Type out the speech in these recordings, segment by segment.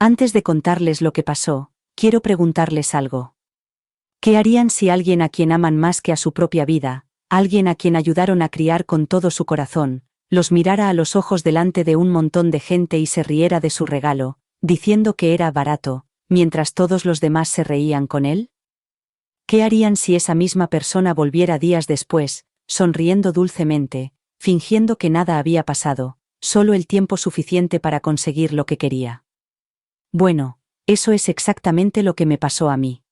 Antes de contarles lo que pasó, quiero preguntarles algo. ¿Qué harían si alguien a quien aman más que a su propia vida, alguien a quien ayudaron a criar con todo su corazón, los mirara a los ojos delante de un montón de gente y se riera de su regalo, diciendo que era barato, mientras todos los demás se reían con él? ¿Qué harían si esa misma persona volviera días después, sonriendo dulcemente, fingiendo que nada había pasado, solo el tiempo suficiente para conseguir lo que quería? Bueno, eso es exactamente lo que me pasó a mí.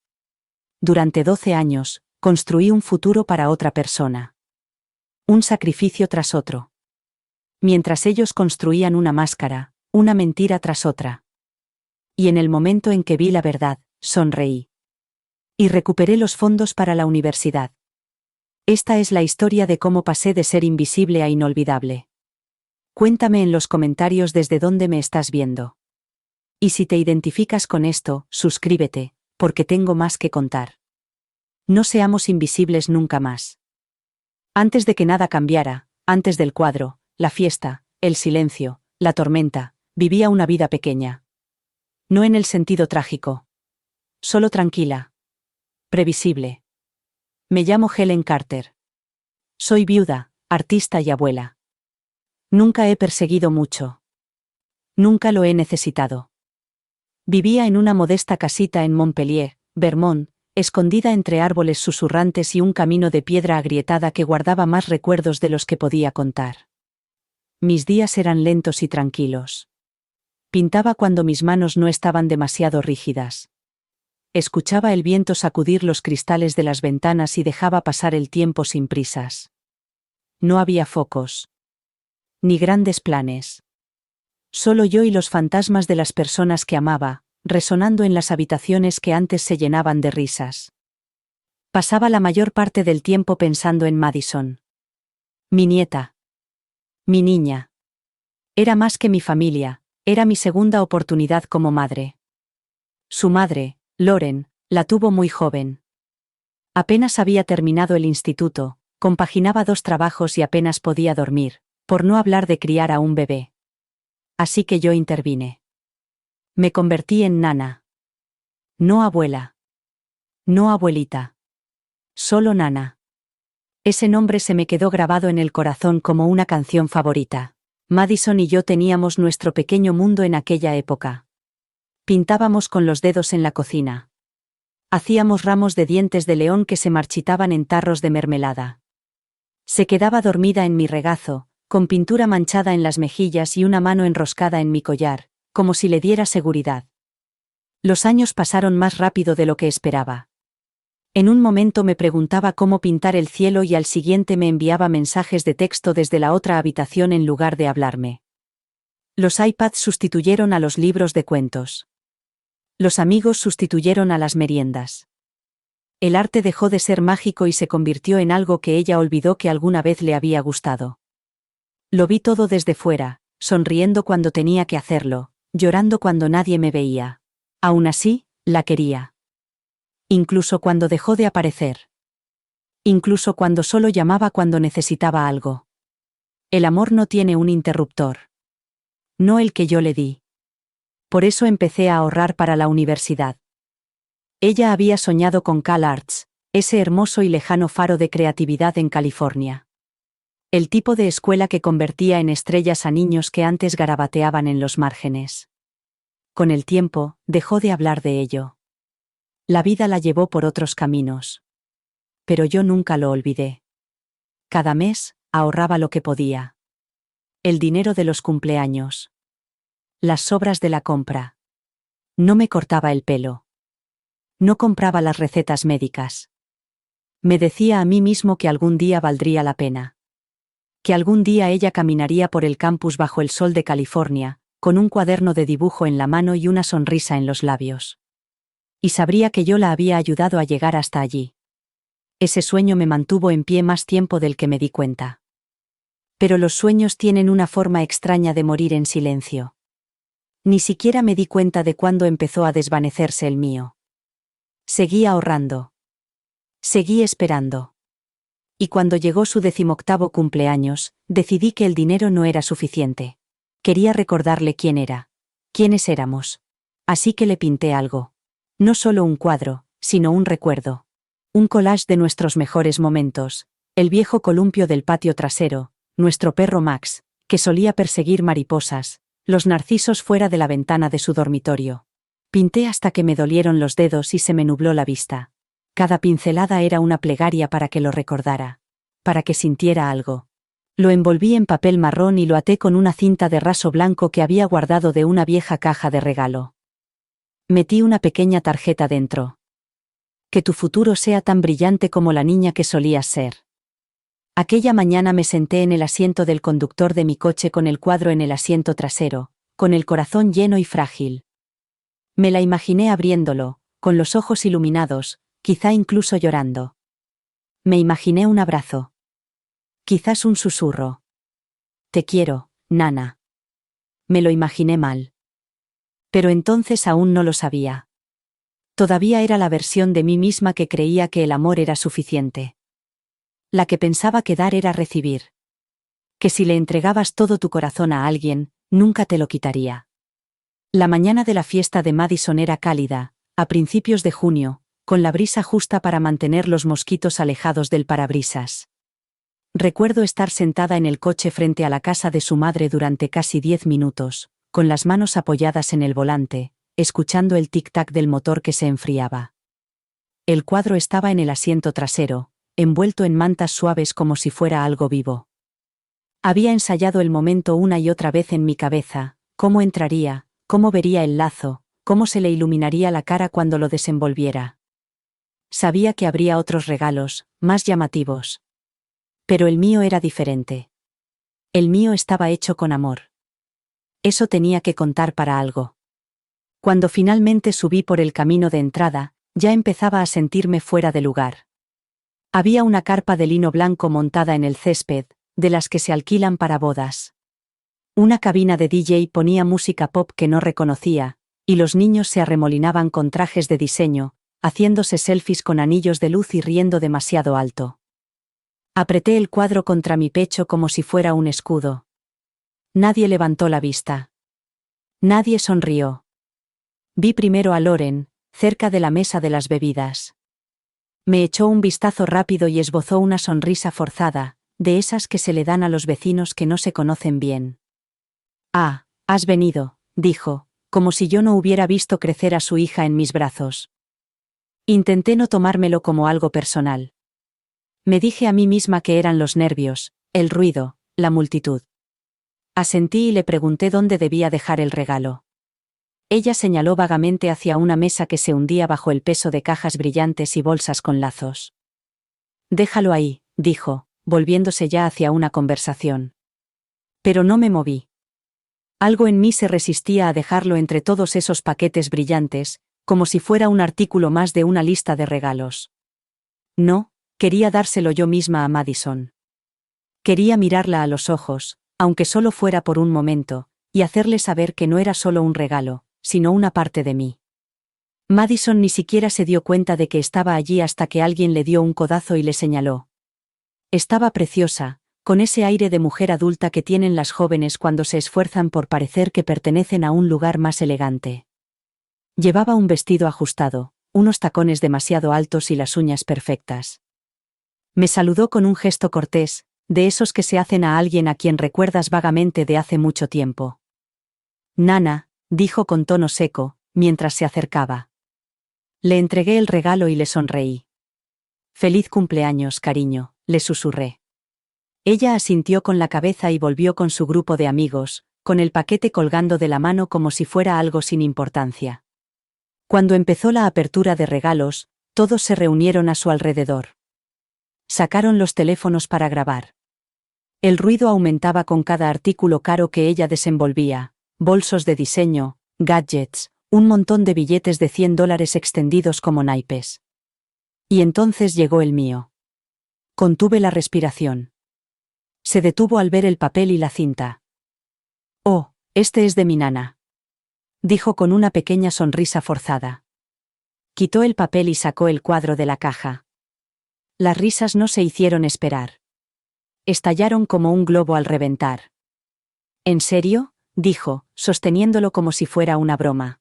Durante 12 años, construí un futuro para otra persona. Un sacrificio tras otro. Mientras ellos construían una máscara, una mentira tras otra. Y en el momento en que vi la verdad, sonreí. Y recuperé los fondos para la universidad. Esta es la historia de cómo pasé de ser invisible a inolvidable. Cuéntame en los comentarios desde dónde me estás viendo. Y si te identificas con esto, suscríbete, porque tengo más que contar. No seamos invisibles nunca más. Antes de que nada cambiara, antes del cuadro, la fiesta, el silencio, la tormenta, vivía una vida pequeña. No en el sentido trágico. Solo tranquila. Previsible. Me llamo Helen Carter. Soy viuda, artista y abuela. Nunca he perseguido mucho. Nunca lo he necesitado. Vivía en una modesta casita en Montpellier, Vermont, escondida entre árboles susurrantes y un camino de piedra agrietada que guardaba más recuerdos de los que podía contar. Mis días eran lentos y tranquilos. Pintaba cuando mis manos no estaban demasiado rígidas. Escuchaba el viento sacudir los cristales de las ventanas y dejaba pasar el tiempo sin prisas. No había focos. Ni grandes planes. Solo yo y los fantasmas de las personas que amaba, resonando en las habitaciones que antes se llenaban de risas. Pasaba la mayor parte del tiempo pensando en Madison. Mi nieta. Mi niña. Era más que mi familia, era mi segunda oportunidad como madre. Su madre, Lauren, la tuvo muy joven. Apenas había terminado el instituto, compaginaba 2 trabajos y apenas podía dormir, por no hablar de criar a un bebé. Así que yo intervine. Me convertí en nana. No abuela. No abuelita. Solo nana. Ese nombre se me quedó grabado en el corazón como una canción favorita. Madison y yo teníamos nuestro pequeño mundo en aquella época. Pintábamos con los dedos en la cocina. Hacíamos ramos de dientes de león que se marchitaban en tarros de mermelada. Se quedaba dormida en mi regazo, con pintura manchada en las mejillas y una mano enroscada en mi collar, como si le diera seguridad. Los años pasaron más rápido de lo que esperaba. En un momento me preguntaba cómo pintar el cielo y al siguiente me enviaba mensajes de texto desde la otra habitación en lugar de hablarme. Los iPads sustituyeron a los libros de cuentos. Los amigos sustituyeron a las meriendas. El arte dejó de ser mágico y se convirtió en algo que ella olvidó que alguna vez le había gustado. Lo vi todo desde fuera, sonriendo cuando tenía que hacerlo, llorando cuando nadie me veía. Aún así, la quería. Incluso cuando dejó de aparecer. Incluso cuando solo llamaba cuando necesitaba algo. El amor no tiene un interruptor. No el que yo le di. Por eso empecé a ahorrar para la universidad. Ella había soñado con Cal Arts, ese hermoso y lejano faro de creatividad en California. El tipo de escuela que convertía en estrellas a niños que antes garabateaban en los márgenes. Con el tiempo, dejó de hablar de ello. La vida la llevó por otros caminos. Pero yo nunca lo olvidé. Cada mes, ahorraba lo que podía. El dinero de los cumpleaños. Las sobras de la compra. No me cortaba el pelo. No compraba las recetas médicas. Me decía a mí mismo que algún día valdría la pena. Que algún día ella caminaría por el campus bajo el sol de California, con un cuaderno de dibujo en la mano y una sonrisa en los labios. Y sabría que yo la había ayudado a llegar hasta allí. Ese sueño me mantuvo en pie más tiempo del que me di cuenta. Pero los sueños tienen una forma extraña de morir en silencio. Ni siquiera me di cuenta de cuándo empezó a desvanecerse el mío. Seguí ahorrando. Seguí esperando. Y cuando llegó su 18º cumpleaños, decidí que el dinero no era suficiente. Quería recordarle quién era. Quiénes éramos. Así que le pinté algo. No solo un cuadro, sino un recuerdo. Un collage de nuestros mejores momentos, el viejo columpio del patio trasero, nuestro perro Max, que solía perseguir mariposas, los narcisos fuera de la ventana de su dormitorio. Pinté hasta que me dolieron los dedos y se me nubló la vista. Cada pincelada era una plegaria para que lo recordara, para que sintiera algo. Lo envolví en papel marrón y lo até con una cinta de raso blanco que había guardado de una vieja caja de regalo. Metí una pequeña tarjeta dentro. Que tu futuro sea tan brillante como la niña que solías ser. Aquella mañana me senté en el asiento del conductor de mi coche con el cuadro en el asiento trasero, con el corazón lleno y frágil. Me la imaginé abriéndolo, con los ojos iluminados, quizá incluso llorando. Me imaginé un abrazo. Quizás un susurro. Te quiero, Nana. Me lo imaginé mal. Pero entonces aún no lo sabía. Todavía era la versión de mí misma que creía que el amor era suficiente. La que pensaba que dar era recibir. Que si le entregabas todo tu corazón a alguien, nunca te lo quitaría. La mañana de la fiesta de Madison era cálida, a principios de junio, con la brisa justa para mantener los mosquitos alejados del parabrisas. Recuerdo estar sentada en el coche frente a la casa de su madre durante casi 10 minutos, con las manos apoyadas en el volante, escuchando el tic-tac del motor que se enfriaba. El cuadro estaba en el asiento trasero, envuelto en mantas suaves como si fuera algo vivo. Había ensayado el momento una y otra vez en mi cabeza, cómo entraría, cómo vería el lazo, cómo se le iluminaría la cara cuando lo desenvolviera. Sabía que habría otros regalos, más llamativos. Pero el mío era diferente. El mío estaba hecho con amor. Eso tenía que contar para algo. Cuando finalmente subí por el camino de entrada, ya empezaba a sentirme fuera de lugar. Había una carpa de lino blanco montada en el césped, de las que se alquilan para bodas. Una cabina de DJ ponía música pop que no reconocía, y los niños se arremolinaban con trajes de diseño, haciéndose selfies con anillos de luz y riendo demasiado alto. Apreté el cuadro contra mi pecho como si fuera un escudo. Nadie levantó la vista. Nadie sonrió. Vi primero a Loren, cerca de la mesa de las bebidas. Me echó un vistazo rápido y esbozó una sonrisa forzada, de esas que se le dan a los vecinos que no se conocen bien. «Ah, has venido», dijo, como si yo no hubiera visto crecer a su hija en mis brazos. Intenté no tomármelo como algo personal. Me dije a mí misma que eran los nervios, el ruido, la multitud. Asentí y le pregunté dónde debía dejar el regalo. Ella señaló vagamente hacia una mesa que se hundía bajo el peso de cajas brillantes y bolsas con lazos. «Déjalo ahí», dijo, volviéndose ya hacia una conversación. Pero no me moví. Algo en mí se resistía a dejarlo entre todos esos paquetes brillantes, como si fuera un artículo más de una lista de regalos. No, quería dárselo yo misma a Madison. Quería mirarla a los ojos, aunque solo fuera por un momento, y hacerle saber que no era solo un regalo, sino una parte de mí. Madison ni siquiera se dio cuenta de que estaba allí hasta que alguien le dio un codazo y le señaló. Estaba preciosa, con ese aire de mujer adulta que tienen las jóvenes cuando se esfuerzan por parecer que pertenecen a un lugar más elegante. Llevaba un vestido ajustado, unos tacones demasiado altos y las uñas perfectas. Me saludó con un gesto cortés, de esos que se hacen a alguien a quien recuerdas vagamente de hace mucho tiempo. «Nana», dijo con tono seco, mientras se acercaba. Le entregué el regalo y le sonreí. «Feliz cumpleaños, cariño», le susurré. Ella asintió con la cabeza y volvió con su grupo de amigos, con el paquete colgando de la mano como si fuera algo sin importancia. Cuando empezó la apertura de regalos, todos se reunieron a su alrededor. Sacaron los teléfonos para grabar. El ruido aumentaba con cada artículo caro que ella desenvolvía, bolsos de diseño, gadgets, un montón de billetes de $100 extendidos como naipes. Y entonces llegó el mío. Contuve la respiración. Se detuvo al ver el papel y la cinta. «Oh, este es de mi nana», dijo con una pequeña sonrisa forzada. Quitó el papel y sacó el cuadro de la caja. Las risas no se hicieron esperar. Estallaron como un globo al reventar. «¿En serio?», dijo, sosteniéndolo como si fuera una broma.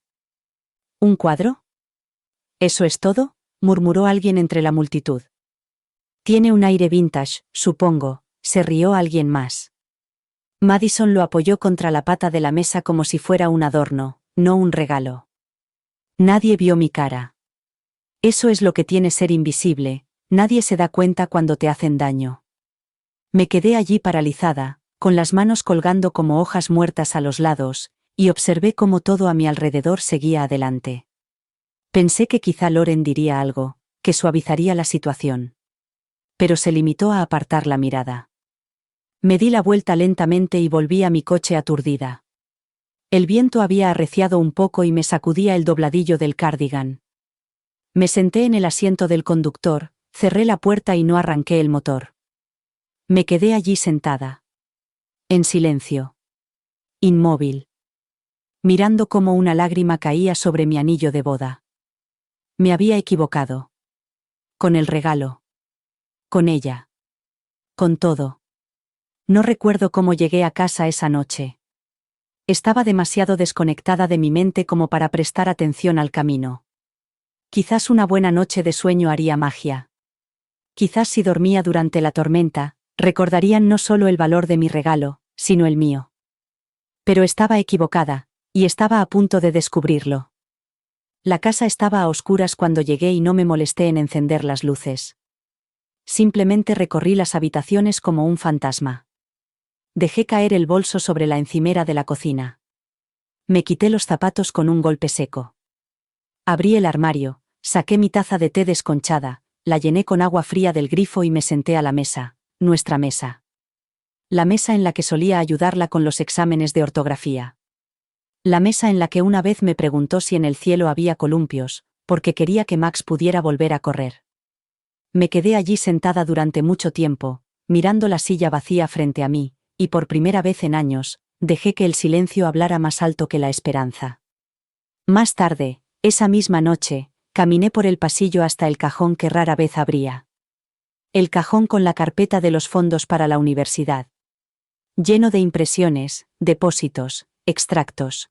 ¿Un cuadro? ¿Eso es todo?, murmuró alguien entre la multitud. Tiene un aire vintage, supongo, se rió alguien más. Madison lo apoyó contra la pata de la mesa como si fuera un adorno, no un regalo. Nadie vio mi cara. Eso es lo que tiene ser invisible, nadie se da cuenta cuando te hacen daño. Me quedé allí paralizada, con las manos colgando como hojas muertas a los lados, y observé cómo todo a mi alrededor seguía adelante. Pensé que quizá Loren diría algo, que suavizaría la situación. Pero se limitó a apartar la mirada. Me di la vuelta lentamente y volví a mi coche aturdida. El viento había arreciado un poco y me sacudía el dobladillo del cardigan. Me senté en el asiento del conductor, cerré la puerta y no arranqué el motor. Me quedé allí sentada. En silencio. Inmóvil. Mirando cómo una lágrima caía sobre mi anillo de boda. Me había equivocado. Con el regalo. Con ella. Con todo. No recuerdo cómo llegué a casa esa noche. Estaba demasiado desconectada de mi mente como para prestar atención al camino. Quizás una buena noche de sueño haría magia. Quizás si dormía durante la tormenta, recordarían no solo el valor de mi regalo, sino el mío. Pero estaba equivocada, y estaba a punto de descubrirlo. La casa estaba a oscuras cuando llegué y no me molesté en encender las luces. Simplemente recorrí las habitaciones como un fantasma. Dejé caer el bolso sobre la encimera de la cocina. Me quité los zapatos con un golpe seco. Abrí el armario, saqué mi taza de té desconchada, la llené con agua fría del grifo y me senté a la mesa, nuestra mesa. La mesa en la que solía ayudarla con los exámenes de ortografía. La mesa en la que una vez me preguntó si en el cielo había columpios, porque quería que Max pudiera volver a correr. Me quedé allí sentada durante mucho tiempo, mirando la silla vacía frente a mí, y por primera vez en años, dejé que el silencio hablara más alto que la esperanza. Más tarde, esa misma noche, caminé por el pasillo hasta el cajón que rara vez abría. El cajón con la carpeta de los fondos para la universidad. Lleno de impresiones, depósitos, extractos.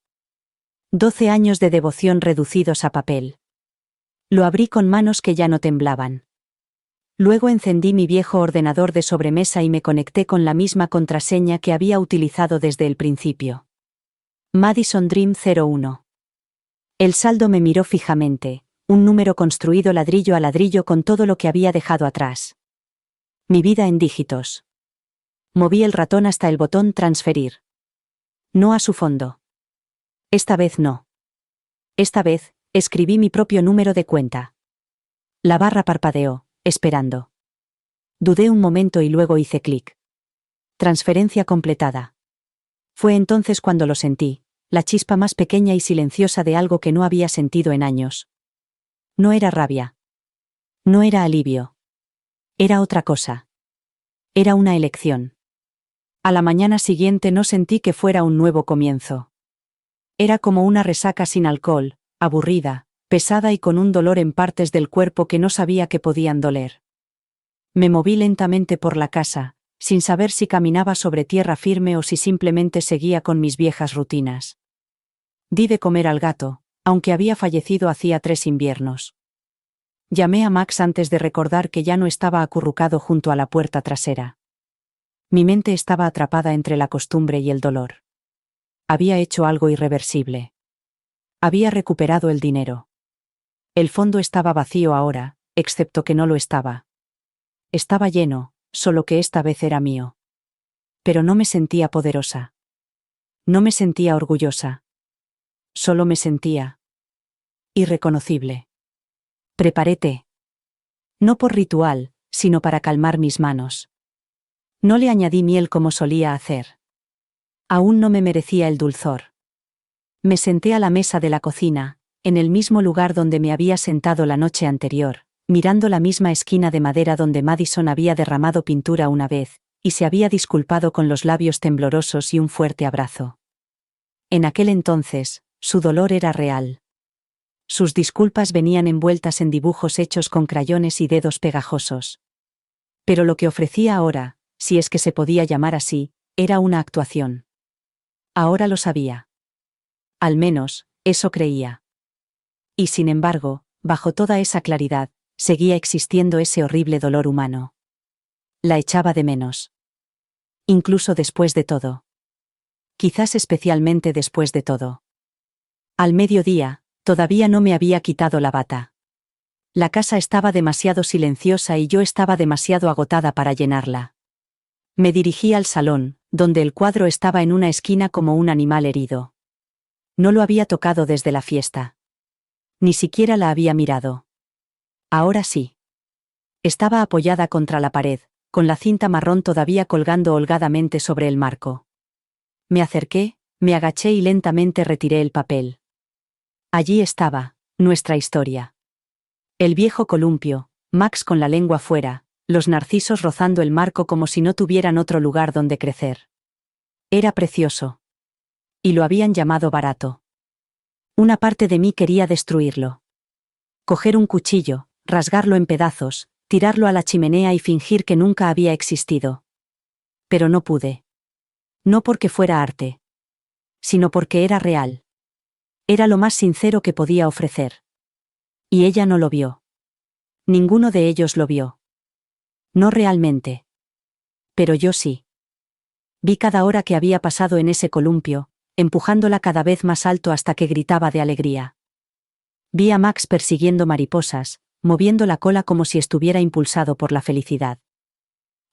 12 años de devoción reducidos a papel. Lo abrí con manos que ya no temblaban. Luego encendí mi viejo ordenador de sobremesa y me conecté con la misma contraseña que había utilizado desde el principio. Madison Dream 01. El saldo me miró fijamente, un número construido ladrillo a ladrillo con todo lo que había dejado atrás. Mi vida en dígitos. Moví el ratón hasta el botón transferir. No a su fondo. Esta vez no. Esta vez, escribí mi propio número de cuenta. La barra parpadeó, esperando. Dudé un momento y luego hice clic. Transferencia completada. Fue entonces cuando lo sentí, la chispa más pequeña y silenciosa de algo que no había sentido en años. No era rabia. No era alivio. Era otra cosa. Era una elección. A la mañana siguiente no sentí que fuera un nuevo comienzo. Era como una resaca sin alcohol, aburrida, pesada y con un dolor en partes del cuerpo que no sabía que podían doler. Me moví lentamente por la casa, sin saber si caminaba sobre tierra firme o si simplemente seguía con mis viejas rutinas. Di de comer al gato, aunque había fallecido hacía 3 inviernos. Llamé a Max antes de recordar que ya no estaba acurrucado junto a la puerta trasera. Mi mente estaba atrapada entre la costumbre y el dolor. Había hecho algo irreversible. Había recuperado el dinero. El fondo estaba vacío ahora, excepto que no lo estaba. Estaba lleno, solo que esta vez era mío. Pero no me sentía poderosa. No me sentía orgullosa. Solo me sentía irreconocible. Preparé té. No por ritual, sino para calmar mis manos. No le añadí miel como solía hacer. Aún no me merecía el dulzor. Me senté a la mesa de la cocina, en el mismo lugar donde me había sentado la noche anterior, mirando la misma esquina de madera donde Madison había derramado pintura una vez, y se había disculpado con los labios temblorosos y un fuerte abrazo. En aquel entonces, su dolor era real. Sus disculpas venían envueltas en dibujos hechos con crayones y dedos pegajosos. Pero lo que ofrecía ahora, si es que se podía llamar así, era una actuación. Ahora lo sabía. Al menos, eso creía. Y sin embargo, bajo toda esa claridad, seguía existiendo ese horrible dolor humano. La echaba de menos. Incluso después de todo. Quizás especialmente después de todo. Al mediodía, todavía no me había quitado la bata. La casa estaba demasiado silenciosa y yo estaba demasiado agotada para llenarla. Me dirigí al salón, donde el cuadro estaba en una esquina como un animal herido. No lo había tocado desde la fiesta. Ni siquiera la había mirado. Ahora sí. Estaba apoyada contra la pared, con la cinta marrón todavía colgando holgadamente sobre el marco. Me acerqué, me agaché y lentamente retiré el papel. Allí estaba, nuestra historia. El viejo columpio, Max con la lengua fuera, los narcisos rozando el marco como si no tuvieran otro lugar donde crecer. Era precioso. Y lo habían llamado barato. Una parte de mí quería destruirlo. Coger un cuchillo, rasgarlo en pedazos, tirarlo a la chimenea y fingir que nunca había existido. Pero no pude. No porque fuera arte. Sino porque era real. Era lo más sincero que podía ofrecer. Y ella no lo vio. Ninguno de ellos lo vio. No realmente. Pero yo sí. Vi cada hora que había pasado en ese columpio, empujándola cada vez más alto hasta que gritaba de alegría. Vi a Max persiguiendo mariposas, moviendo la cola como si estuviera impulsado por la felicidad.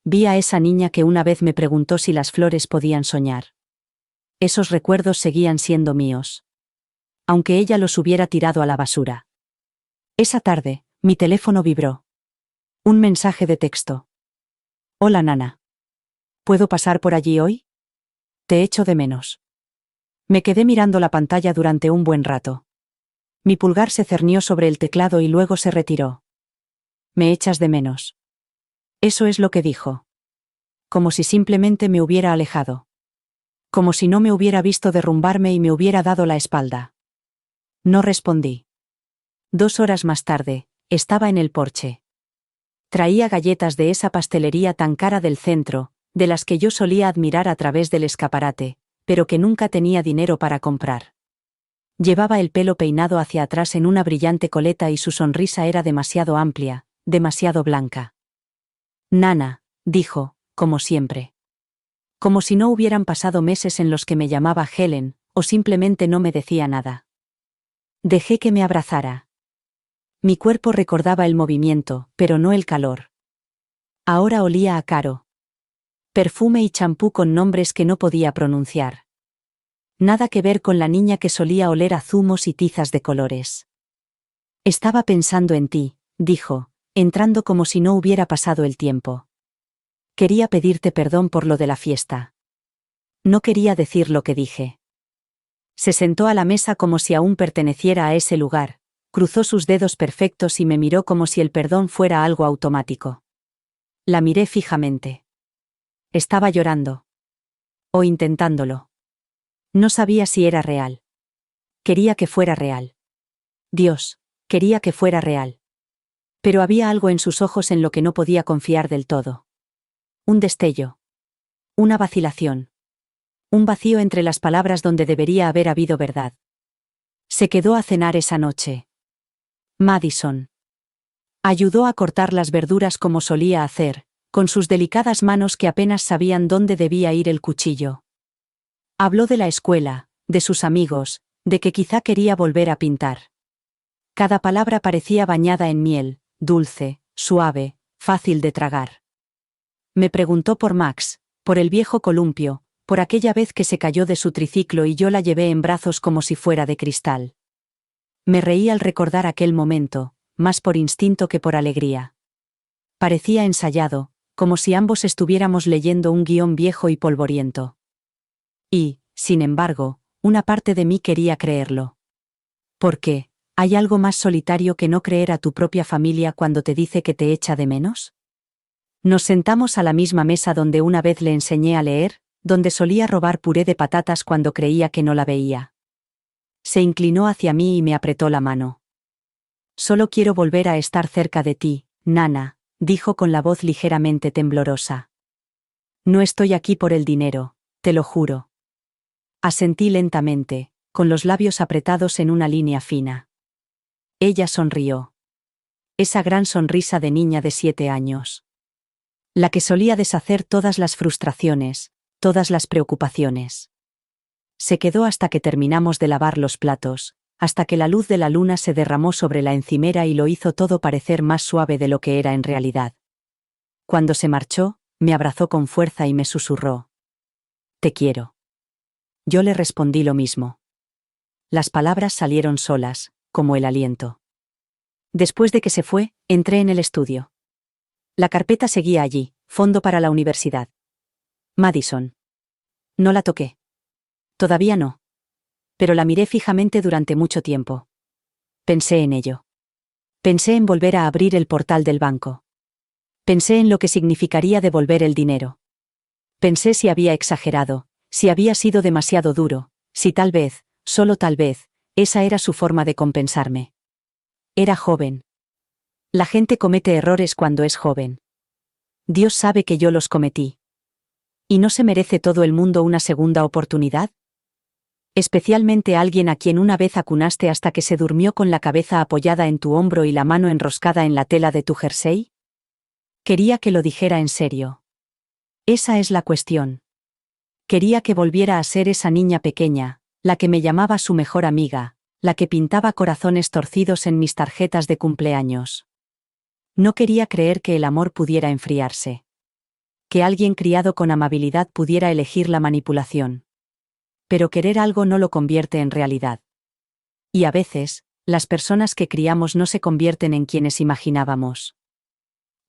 Vi a esa niña que una vez me preguntó si las flores podían soñar. Esos recuerdos seguían siendo míos. Aunque ella los hubiera tirado a la basura. Esa tarde, mi teléfono vibró. Un mensaje de texto. Hola Nana. ¿Puedo pasar por allí hoy? Te echo de menos. Me quedé mirando la pantalla durante un buen rato. Mi pulgar se cernió sobre el teclado y luego se retiró. Me echas de menos. Eso es lo que dijo. Como si simplemente me hubiera alejado. Como si no me hubiera visto derrumbarme y me hubiera dado la espalda. No respondí. 2 horas más tarde, estaba en el porche. Traía galletas de esa pastelería tan cara del centro, de las que yo solía admirar a través del escaparate, pero que nunca tenía dinero para comprar. Llevaba el pelo peinado hacia atrás en una brillante coleta y su sonrisa era demasiado amplia, demasiado blanca. Nana, dijo, como siempre. Como si no hubieran pasado meses en los que me llamaba Helen, o simplemente no me decía nada. Dejé que me abrazara. Mi cuerpo recordaba el movimiento, pero no el calor. Ahora olía a caro. Perfume y champú con nombres que no podía pronunciar. Nada que ver con la niña que solía oler a zumos y tizas de colores. Estaba pensando en ti, dijo, entrando como si no hubiera pasado el tiempo. Quería pedirte perdón por lo de la fiesta. No quería decir lo que dije. Se sentó a la mesa como si aún perteneciera a ese lugar, cruzó sus dedos perfectos y me miró como si el perdón fuera algo automático. La miré fijamente. Estaba llorando. O intentándolo. No sabía si era real. Quería que fuera real. Dios, quería que fuera real. Pero había algo en sus ojos en lo que no podía confiar del todo. Un destello. Una vacilación. Un vacío entre las palabras donde debería haber habido verdad. Se quedó a cenar esa noche. Madison. Ayudó a cortar las verduras como solía hacer, con sus delicadas manos que apenas sabían dónde debía ir el cuchillo. Habló de la escuela, de sus amigos, de que quizá quería volver a pintar. Cada palabra parecía bañada en miel, dulce, suave, fácil de tragar. Me preguntó por Max, por el viejo columpio, por aquella vez que se cayó de su triciclo y yo la llevé en brazos como si fuera de cristal. Me reí al recordar aquel momento, más por instinto que por alegría. Parecía ensayado, como si ambos estuviéramos leyendo un guión viejo y polvoriento. Y, sin embargo, una parte de mí quería creerlo. ¿Por qué? ¿Hay algo más solitario que no creer a tu propia familia cuando te dice que te echa de menos? Nos sentamos a la misma mesa donde una vez le enseñé a leer, donde solía robar puré de patatas cuando creía que no la veía. Se inclinó hacia mí y me apretó la mano. Solo quiero volver a estar cerca de ti, Nana, dijo con la voz ligeramente temblorosa. No estoy aquí por el dinero, te lo juro. Asentí lentamente, con los labios apretados en una línea fina. Ella sonrió. Esa gran sonrisa de niña de 7 años. La que solía deshacer todas las frustraciones, todas las preocupaciones. Se quedó hasta que terminamos de lavar los platos, hasta que la luz de la luna se derramó sobre la encimera y lo hizo todo parecer más suave de lo que era en realidad. Cuando se marchó, me abrazó con fuerza y me susurró: «Te quiero». Yo le respondí lo mismo. Las palabras salieron solas, como el aliento. Después de que se fue, entré en el estudio. La carpeta seguía allí, fondo para la universidad. Madison. No la toqué. Todavía no. Pero la miré fijamente durante mucho tiempo. Pensé en ello. Pensé en volver a abrir el portal del banco. Pensé en lo que significaría devolver el dinero. Pensé si había exagerado, si había sido demasiado duro, si tal vez, solo tal vez, esa era su forma de compensarme. Era joven. La gente comete errores cuando es joven. Dios sabe que yo los cometí. ¿Y no se merece todo el mundo una segunda oportunidad? Especialmente alguien a quien una vez acunaste hasta que se durmió con la cabeza apoyada en tu hombro y la mano enroscada en la tela de tu jersey. Quería que lo dijera en serio. Esa es la cuestión. Quería que volviera a ser esa niña pequeña, la que me llamaba su mejor amiga, la que pintaba corazones torcidos en mis tarjetas de cumpleaños. No quería creer que el amor pudiera enfriarse. Que alguien criado con amabilidad pudiera elegir la manipulación. Pero querer algo no lo convierte en realidad. Y a veces, las personas que criamos no se convierten en quienes imaginábamos.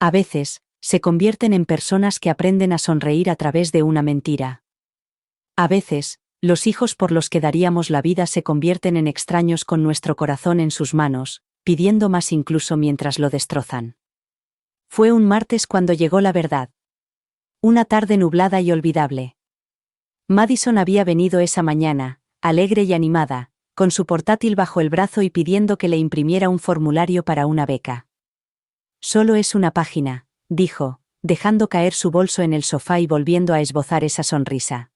A veces, se convierten en personas que aprenden a sonreír a través de una mentira. A veces, los hijos por los que daríamos la vida se convierten en extraños con nuestro corazón en sus manos, pidiendo más incluso mientras lo destrozan. Fue un martes cuando llegó la verdad. Una tarde nublada y olvidable. Madison había venido esa mañana, alegre y animada, con su portátil bajo el brazo y pidiendo que le imprimiera un formulario para una beca. Solo es una página, dijo, dejando caer su bolso en el sofá y volviendo a esbozar esa sonrisa.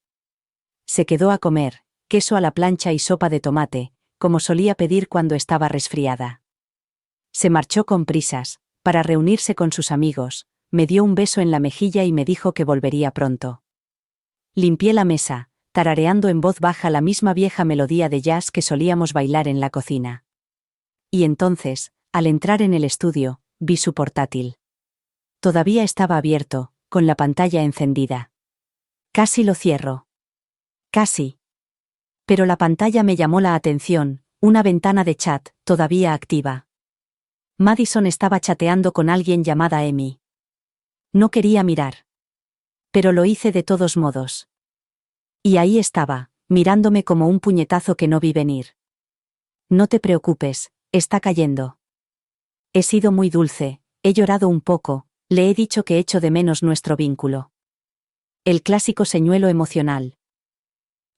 Se quedó a comer, queso a la plancha y sopa de tomate, como solía pedir cuando estaba resfriada. Se marchó con prisas, para reunirse con sus amigos, me dio un beso en la mejilla y me dijo que volvería pronto. Limpié la mesa, tarareando en voz baja la misma vieja melodía de jazz que solíamos bailar en la cocina. Y entonces, al entrar en el estudio, vi su portátil. Todavía estaba abierto, con la pantalla encendida. Casi lo cierro. Casi. Pero la pantalla me llamó la atención, una ventana de chat, todavía activa. Madison estaba chateando con alguien llamada Amy. No quería mirar. Pero lo hice de todos modos. Y ahí estaba, mirándome como un puñetazo que no vi venir. No te preocupes, está cayendo. He sido muy dulce, he llorado un poco, le he dicho que echo de menos nuestro vínculo. El clásico señuelo emocional.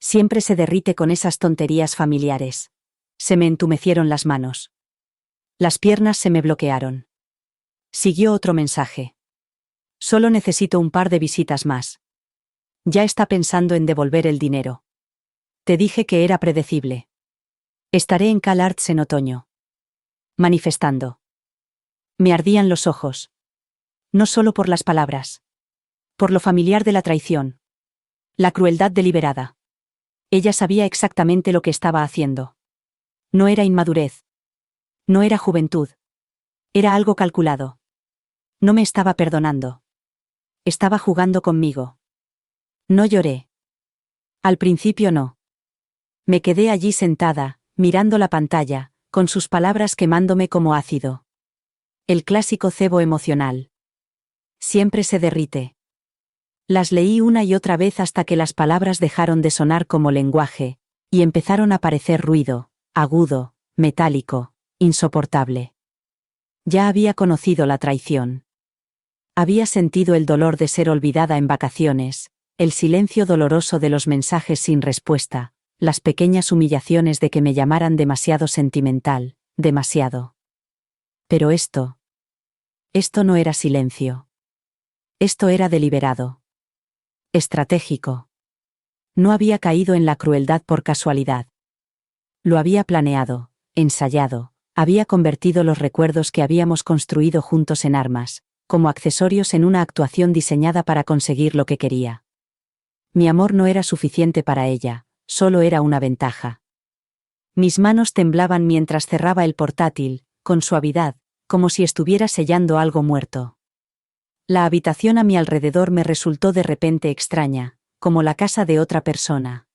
Siempre se derrite con esas tonterías familiares. Se me entumecieron las manos. Las piernas se me bloquearon. Siguió otro mensaje. Solo necesito un par de visitas más. Ya está pensando en devolver el dinero. Te dije que era predecible. Estaré en CalArts en otoño. Manifestando. Me ardían los ojos. No solo por las palabras. Por lo familiar de la traición. La crueldad deliberada. Ella sabía exactamente lo que estaba haciendo. No era inmadurez. No era juventud. Era algo calculado. No me estaba perdonando. Estaba jugando conmigo. No lloré. Al principio no. Me quedé allí sentada, mirando la pantalla, con sus palabras quemándome como ácido. El clásico cebo emocional. Siempre se derrite. Las leí una y otra vez hasta que las palabras dejaron de sonar como lenguaje, y empezaron a parecer ruido, agudo, metálico, insoportable. Ya había conocido la traición. Había sentido el dolor de ser olvidada en vacaciones, el silencio doloroso de los mensajes sin respuesta, las pequeñas humillaciones de que me llamaran demasiado sentimental, demasiado. Pero esto no era silencio. Esto era deliberado. Estratégico. No había caído en la crueldad por casualidad. Lo había planeado, ensayado, Había convertido los recuerdos que habíamos construido juntos en armas, como accesorios en una actuación diseñada para conseguir lo que quería. Mi amor no era suficiente para ella, solo era una ventaja. Mis manos temblaban mientras cerraba el portátil, con suavidad, como si estuviera sellando algo muerto. La habitación a mi alrededor me resultó de repente extraña, como la casa de otra persona.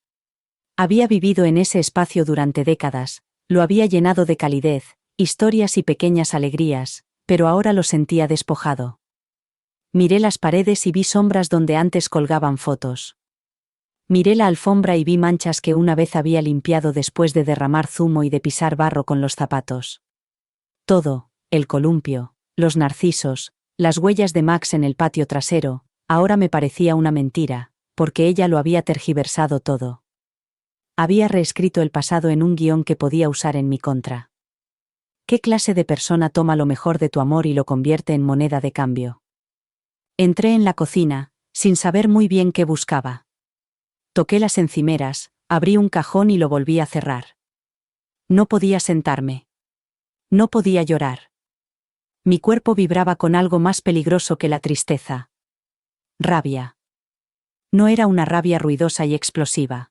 Había vivido en ese espacio durante décadas, lo había llenado de calidez, historias y pequeñas alegrías, pero ahora lo sentía despojado. Miré las paredes y vi sombras donde antes colgaban fotos. Miré la alfombra y vi manchas que una vez había limpiado después de derramar zumo y de pisar barro con los zapatos. Todo, el columpio, los narcisos, las huellas de Max en el patio trasero, ahora me parecía una mentira, porque ella lo había tergiversado todo. Había reescrito el pasado en un guión que podía usar en mi contra. ¿Qué clase de persona toma lo mejor de tu amor y lo convierte en moneda de cambio? Entré en la cocina, sin saber muy bien qué buscaba. Toqué las encimeras, abrí un cajón y lo volví a cerrar. No podía sentarme. No podía llorar. Mi cuerpo vibraba con algo más peligroso que la tristeza. Rabia. No era una rabia ruidosa y explosiva.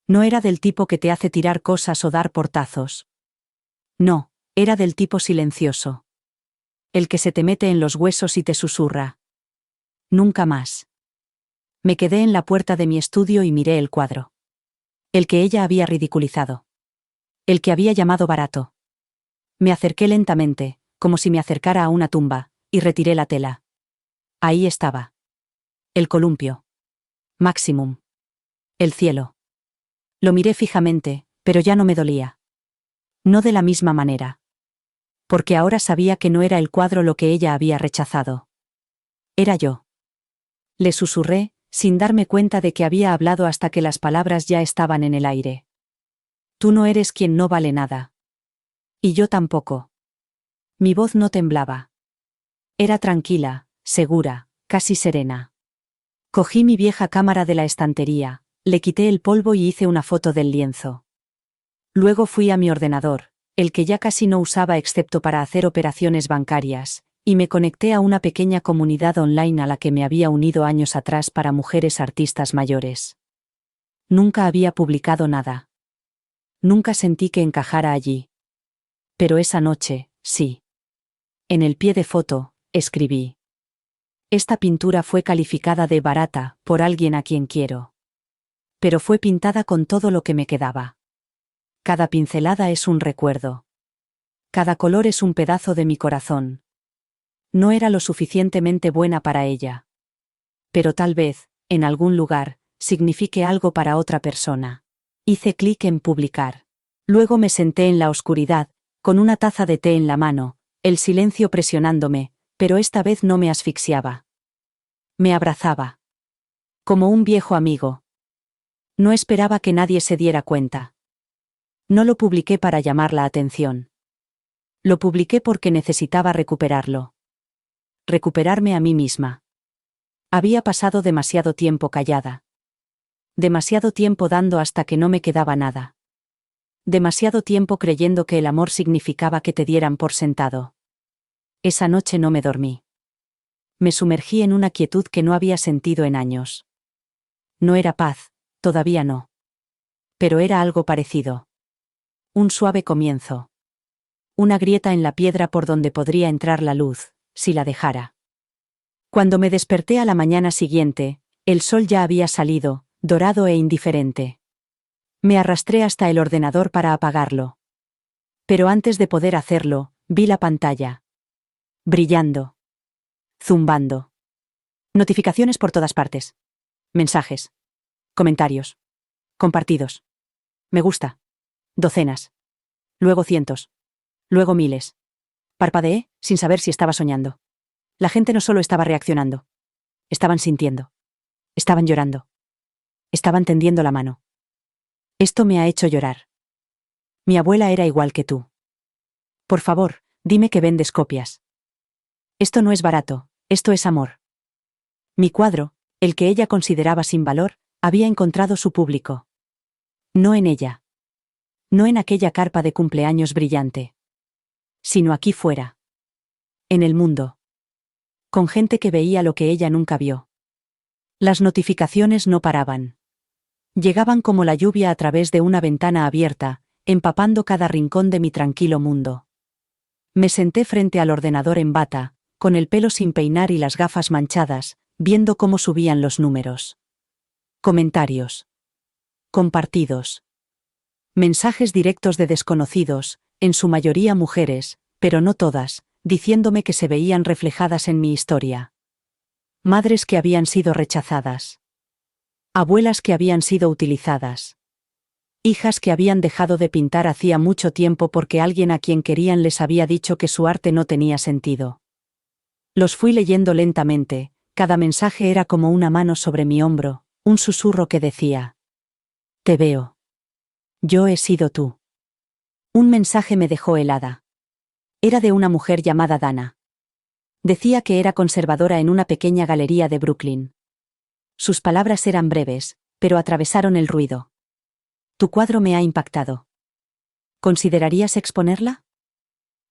No era del tipo que te hace tirar cosas o dar portazos. No, era del tipo silencioso. El que se te mete en los huesos y te susurra. Nunca más. Me quedé en la puerta de mi estudio y miré el cuadro. El que ella había ridiculizado. El que había llamado barato. Me acerqué lentamente, como si me acercara a una tumba, y retiré la tela. Ahí estaba. El columpio. Maximum. El cielo. Lo miré fijamente, pero ya no me dolía. No de la misma manera. Porque ahora sabía que no era el cuadro lo que ella había rechazado. Era yo. Le susurré, sin darme cuenta de que había hablado hasta que las palabras ya estaban en el aire. Tú no eres quien no vale nada. Y yo tampoco. Mi voz no temblaba. Era tranquila, segura, casi serena. Cogí mi vieja cámara de la estantería, le quité el polvo y hice una foto del lienzo. Luego fui a mi ordenador, el que ya casi no usaba excepto para hacer operaciones bancarias, y me conecté a una pequeña comunidad online a la que me había unido años atrás para mujeres artistas mayores. Nunca había publicado nada. Nunca sentí que encajara allí. Pero esa noche, sí. En el pie de foto, escribí. Esta pintura fue calificada de barata por alguien a quien quiero. Pero fue pintada con todo lo que me quedaba. Cada pincelada es un recuerdo. Cada color es un pedazo de mi corazón. No era lo suficientemente buena para ella. Pero tal vez, en algún lugar, signifique algo para otra persona. Hice clic en publicar. Luego me senté en la oscuridad, con una taza de té en la mano, el silencio presionándome, pero esta vez no me asfixiaba. Me abrazaba. Como un viejo amigo. No esperaba que nadie se diera cuenta. No lo publiqué para llamar la atención. Lo publiqué porque necesitaba recuperarlo. Recuperarme a mí misma. Había pasado demasiado tiempo callada. Demasiado tiempo dando hasta que no me quedaba nada. Demasiado tiempo creyendo que el amor significaba que te dieran por sentado. Esa noche no me dormí. Me sumergí en una quietud que no había sentido en años. No era paz, todavía no. Pero era algo parecido. Un suave comienzo. Una grieta en la piedra por donde podría entrar la luz, si la dejara. Cuando me desperté a la mañana siguiente, el sol ya había salido, dorado e indiferente. Me arrastré hasta el ordenador para apagarlo. Pero antes de poder hacerlo, vi la pantalla. Brillando. Zumbando. Notificaciones por todas partes. Mensajes. Comentarios. Compartidos. Me gusta. Docenas. Luego cientos. Luego miles. Parpadeé, sin saber si estaba soñando. La gente no solo estaba reaccionando. Estaban sintiendo. Estaban llorando. Estaban tendiendo la mano. Esto me ha hecho llorar. Mi abuela era igual que tú. Por favor, dime que vendes copias. Esto no es barato, esto es amor. Mi cuadro, el que ella consideraba sin valor, había encontrado su público. No en ella. No en aquella carpa de cumpleaños brillante. sino aquí fuera. En el mundo. Con gente que veía lo que ella nunca vio. Las notificaciones no paraban. Llegaban como la lluvia a través de una ventana abierta, empapando cada rincón de mi tranquilo mundo. Me senté frente al ordenador en bata, con el pelo sin peinar y las gafas manchadas, viendo cómo subían los números. Comentarios. Compartidos. Mensajes directos de desconocidos, en su mayoría mujeres, pero no todas, diciéndome que se veían reflejadas en mi historia. Madres que habían sido rechazadas. Abuelas que habían sido utilizadas. Hijas que habían dejado de pintar hacía mucho tiempo porque alguien a quien querían les había dicho que su arte no tenía sentido. Los fui leyendo lentamente, cada mensaje era como una mano sobre mi hombro, un susurro que decía: te veo. Yo he sido tú. Un mensaje me dejó helada. Era de una mujer llamada Dana. Decía que era conservadora en una pequeña galería de Brooklyn. Sus palabras eran breves, pero atravesaron el ruido. Tu cuadro me ha impactado. ¿Considerarías exponerla?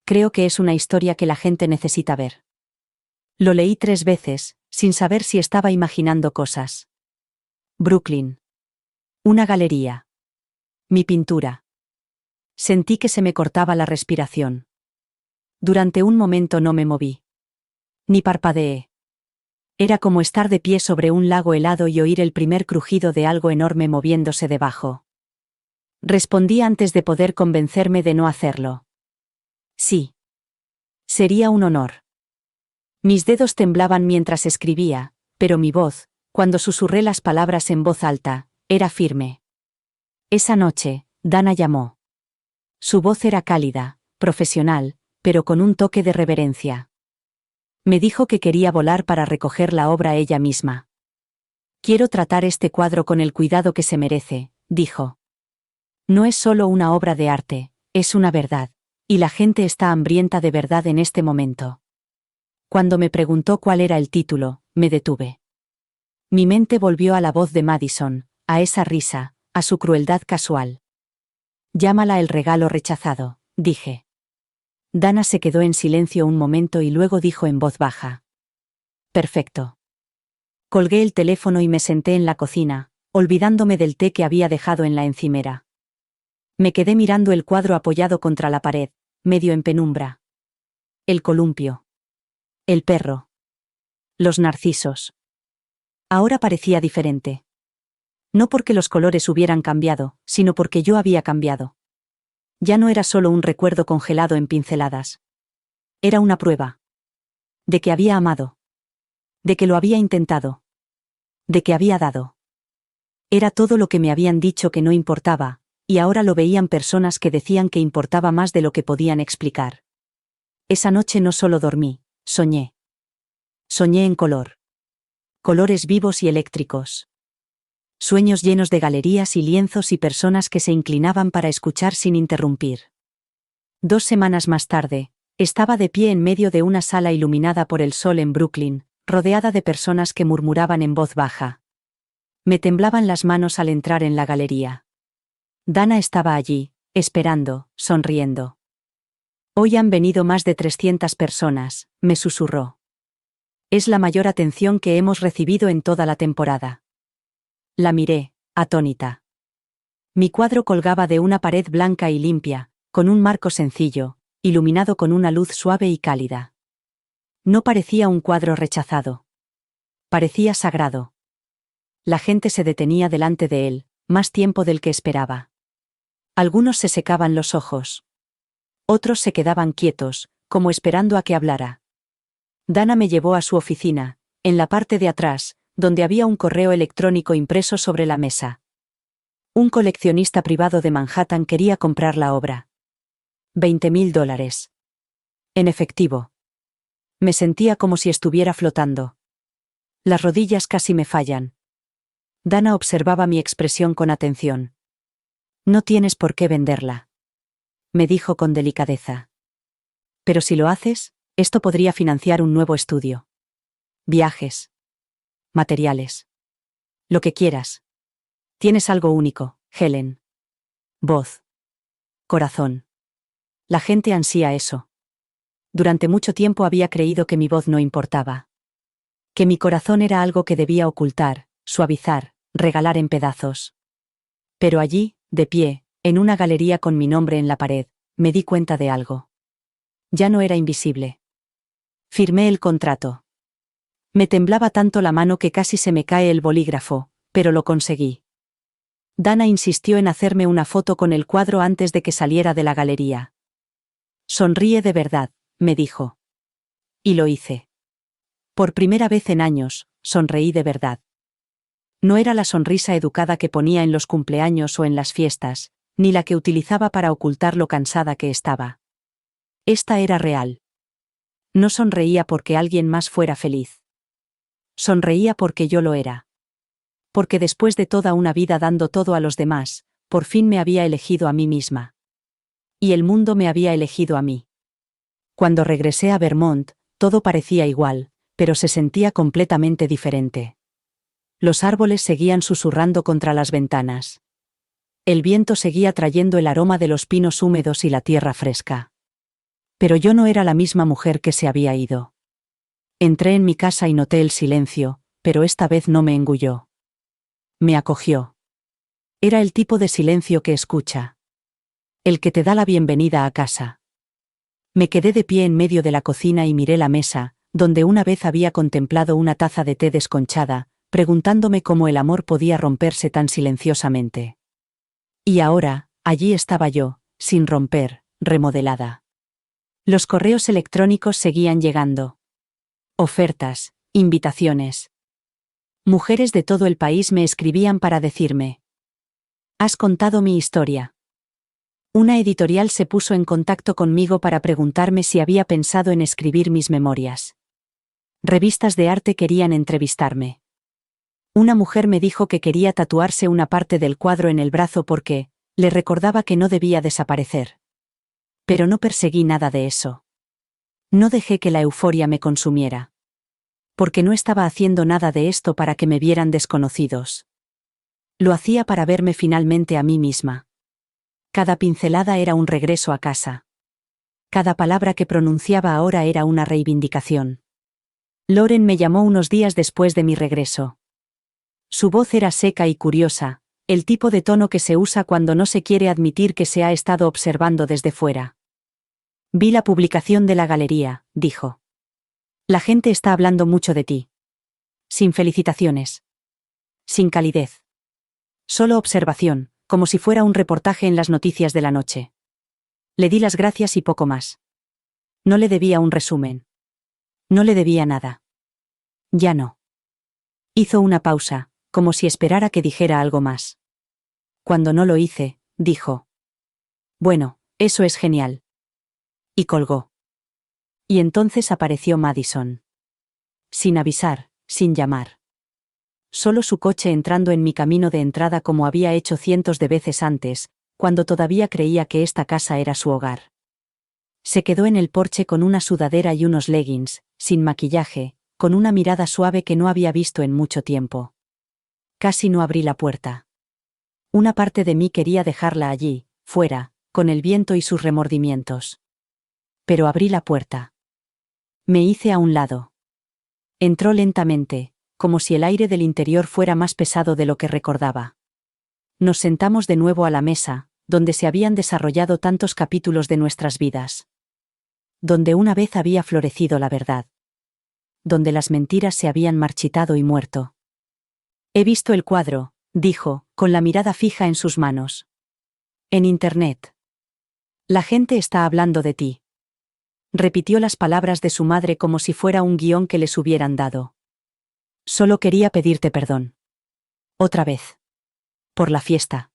Creo que es una historia que la gente necesita ver. Lo leí 3 veces, sin saber si estaba imaginando cosas. Brooklyn. Una galería. Mi pintura. Sentí que se me cortaba la respiración. Durante un momento no me moví. Ni parpadeé. Era como estar de pie sobre un lago helado y oír el primer crujido de algo enorme moviéndose debajo. Respondí antes de poder convencerme de no hacerlo. Sí. Sería un honor. Mis dedos temblaban mientras escribía, pero mi voz, cuando susurré las palabras en voz alta, era firme. Esa noche, Dana llamó. Su voz era cálida, profesional, pero con un toque de reverencia. Me dijo que quería volar para recoger la obra ella misma. Quiero tratar este cuadro con el cuidado que se merece, dijo. No es solo una obra de arte, es una verdad, y la gente está hambrienta de verdad en este momento. Cuando me preguntó cuál era el título, me detuve. Mi mente volvió a la voz de Madison, a esa risa, a su crueldad casual. Llámala el regalo rechazado, dije. Dana se quedó en silencio un momento y luego dijo en voz baja. Perfecto. Colgué el teléfono y me senté en la cocina, olvidándome del té que había dejado en la encimera. Me quedé mirando el cuadro apoyado contra la pared, medio en penumbra. El columpio. El perro. Los narcisos. Ahora parecía diferente. No porque los colores hubieran cambiado, sino porque yo había cambiado. Ya no era solo un recuerdo congelado en pinceladas. Era una prueba. De que había amado. De que lo había intentado. De que había dado. Era todo lo que me habían dicho que no importaba, y ahora lo veían personas que decían que importaba más de lo que podían explicar. Esa noche no solo dormí, soñé. Soñé en color. Colores vivos y eléctricos. Sueños llenos de galerías y lienzos y personas que se inclinaban para escuchar sin interrumpir. 2 semanas más tarde, estaba de pie en medio de una sala iluminada por el sol en Brooklyn, rodeada de personas que murmuraban en voz baja. Me temblaban las manos al entrar en la galería. Dana estaba allí, esperando, sonriendo. Hoy han venido más de 300 personas, me susurró. Es la mayor atención que hemos recibido en toda la temporada. La miré, atónita. Mi cuadro colgaba de una pared blanca y limpia, con un marco sencillo, iluminado con una luz suave y cálida. No parecía un cuadro rechazado. Parecía sagrado. La gente se detenía delante de él, más tiempo del que esperaba. Algunos se secaban los ojos. Otros se quedaban quietos, como esperando a que hablara. Dana me llevó a su oficina, en la parte de atrás, donde había un correo electrónico impreso sobre la mesa. Un coleccionista privado de Manhattan quería comprar la obra. $20,000. En efectivo. Me sentía como si estuviera flotando. Las rodillas casi me fallan. Dana observaba mi expresión con atención. No tienes por qué venderla. Me dijo con delicadeza. Pero si lo haces, esto podría financiar un nuevo estudio. Viajes. Materiales. Lo que quieras. Tienes algo único, Helen. Voz. Corazón. La gente ansía eso. durante mucho tiempo había creído que mi voz no importaba. Que mi corazón era algo que debía ocultar, suavizar, regalar en pedazos. Pero allí, de pie, en una galería con mi nombre en la pared, me di cuenta de algo. Ya no era invisible. Firmé el contrato. Me temblaba tanto la mano que casi se me cae el bolígrafo, pero lo conseguí. Dana insistió en hacerme una foto con el cuadro antes de que saliera de la galería. Sonríe de verdad, me dijo. Y lo hice. Por primera vez en años, sonreí de verdad. No era la sonrisa educada que ponía en los cumpleaños o en las fiestas, ni la que utilizaba para ocultar lo cansada que estaba. Esta era real. No sonreía porque alguien más fuera feliz. Sonreía porque yo lo era. Porque después de toda una vida dando todo a los demás, por fin me había elegido a mí misma. Y el mundo me había elegido a mí. Cuando regresé a Vermont, todo parecía igual, pero se sentía completamente diferente. Los árboles seguían susurrando contra las ventanas. El viento seguía trayendo el aroma de los pinos húmedos y la tierra fresca. Pero yo no era la misma mujer que se había ido. Entré en mi casa y noté el silencio, pero esta vez no me engulló. Me acogió. Era el tipo de silencio que escucha. El que te da la bienvenida a casa. Me quedé de pie en medio de la cocina y miré la mesa, donde una vez había contemplado una taza de té desconchada, preguntándome cómo el amor podía romperse tan silenciosamente. Y ahora, allí estaba yo, sin romper, remodelada. Los correos electrónicos seguían llegando. Ofertas, invitaciones. Mujeres de todo el país me escribían para decirme: «Has contado mi historia». Una editorial se puso en contacto conmigo para preguntarme si había pensado en escribir mis memorias. Revistas de arte querían entrevistarme. Una mujer me dijo que quería tatuarse una parte del cuadro en el brazo porque le recordaba que no debía desaparecer. Pero no perseguí nada de eso. No dejé que la euforia me consumiera. Porque no estaba haciendo nada de esto para que me vieran desconocidos. Lo hacía para verme finalmente a mí misma. Cada pincelada era un regreso a casa. Cada palabra que pronunciaba ahora era una reivindicación. Lauren me llamó unos días después de mi regreso. Su voz era seca y curiosa, el tipo de tono que se usa cuando no se quiere admitir que se ha estado observando desde fuera. Vi la publicación de la galería, dijo. La gente está hablando mucho de ti. Sin felicitaciones. Sin calidez. Solo observación, como si fuera un reportaje en las noticias de la noche. Le di las gracias y poco más. No le debía un resumen. No le debía nada. Ya no. Hizo una pausa, como si esperara que dijera algo más. Cuando no lo hice, dijo: «Bueno, eso es genial». Y colgó. Y entonces apareció Madison. Sin avisar, sin llamar. Solo su coche entrando en mi camino de entrada como había hecho cientos de veces antes, cuando todavía creía que esta casa era su hogar. Se quedó en el porche con una sudadera y unos leggings, sin maquillaje, con una mirada suave que no había visto en mucho tiempo. Casi no abrí la puerta. Una parte de mí quería dejarla allí, fuera, con el viento y sus remordimientos. Pero abrí la puerta. Me hice a un lado. Entró lentamente, como si el aire del interior fuera más pesado de lo que recordaba. Nos sentamos de nuevo a la mesa, donde se habían desarrollado tantos capítulos de nuestras vidas. Donde una vez había florecido la verdad. Donde las mentiras se habían marchitado y muerto. He visto el cuadro, dijo, con la mirada fija en sus manos. En Internet. La gente está hablando de ti. Repitió las palabras de su madre como si fuera un guión que les hubieran dado. Solo quería pedirte perdón. Otra vez. Por la fiesta.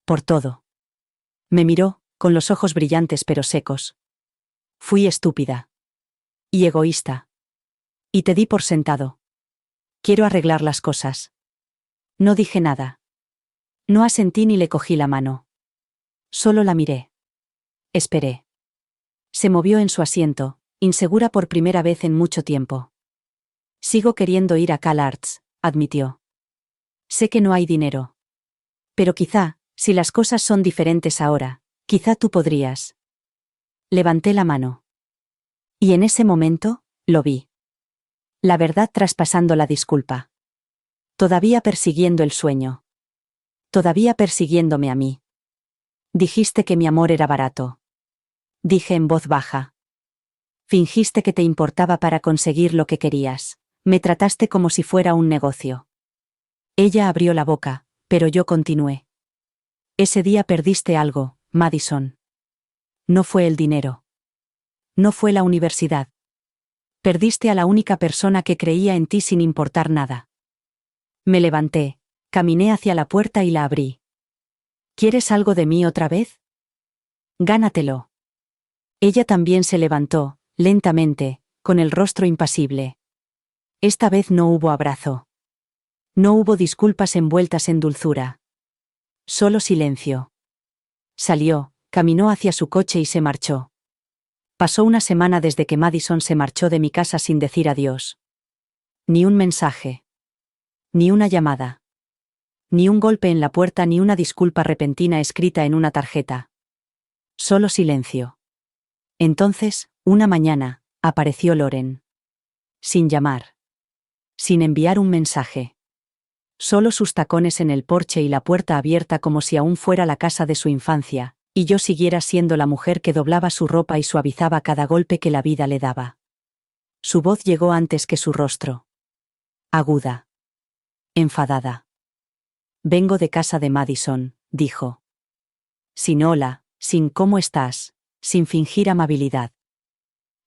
Por todo. Me miró, con los ojos brillantes pero secos. Fui estúpida. Y egoísta. Y te di por sentado. Quiero arreglar las cosas. No dije nada. No asentí ni le cogí la mano. Solo la miré. Esperé. Se movió en su asiento, insegura por primera vez en mucho tiempo. Sigo queriendo ir a CalArts, admitió. Sé que no hay dinero. Pero quizá, si las cosas son diferentes ahora, quizá tú podrías. Levanté la mano. Y en ese momento, lo vi. La verdad traspasando la disculpa. Todavía persiguiendo el sueño. Todavía persiguiéndome a mí. Dijiste que mi amor era barato. Dije en voz baja. Fingiste que te importaba para conseguir lo que querías. Me trataste como si fuera un negocio. Ella abrió la boca, pero yo continué. Ese día perdiste algo, Madison. No fue el dinero. No fue la universidad. Perdiste a la única persona que creía en ti sin importar nada. Me levanté, caminé hacia la puerta y la abrí. ¿Quieres algo de mí otra vez? Gánatelo. Ella también se levantó, lentamente, con el rostro impasible. Esta vez no hubo abrazo. No hubo disculpas envueltas en dulzura. Solo silencio. Salió, caminó hacia su coche y se marchó. Pasó una semana desde que Madison se marchó de mi casa sin decir adiós. Ni un mensaje. Ni una llamada. Ni un golpe en la puerta ni una disculpa repentina escrita en una tarjeta. Solo silencio. Entonces, una mañana, apareció Loren. Sin llamar. Sin enviar un mensaje. Solo sus tacones en el porche y la puerta abierta como si aún fuera la casa de su infancia, y yo siguiera siendo la mujer que doblaba su ropa y suavizaba cada golpe que la vida le daba. Su voz llegó antes que su rostro. Aguda. Enfadada. Vengo de casa de Madison, dijo. Sin hola, sin cómo estás, sin fingir amabilidad.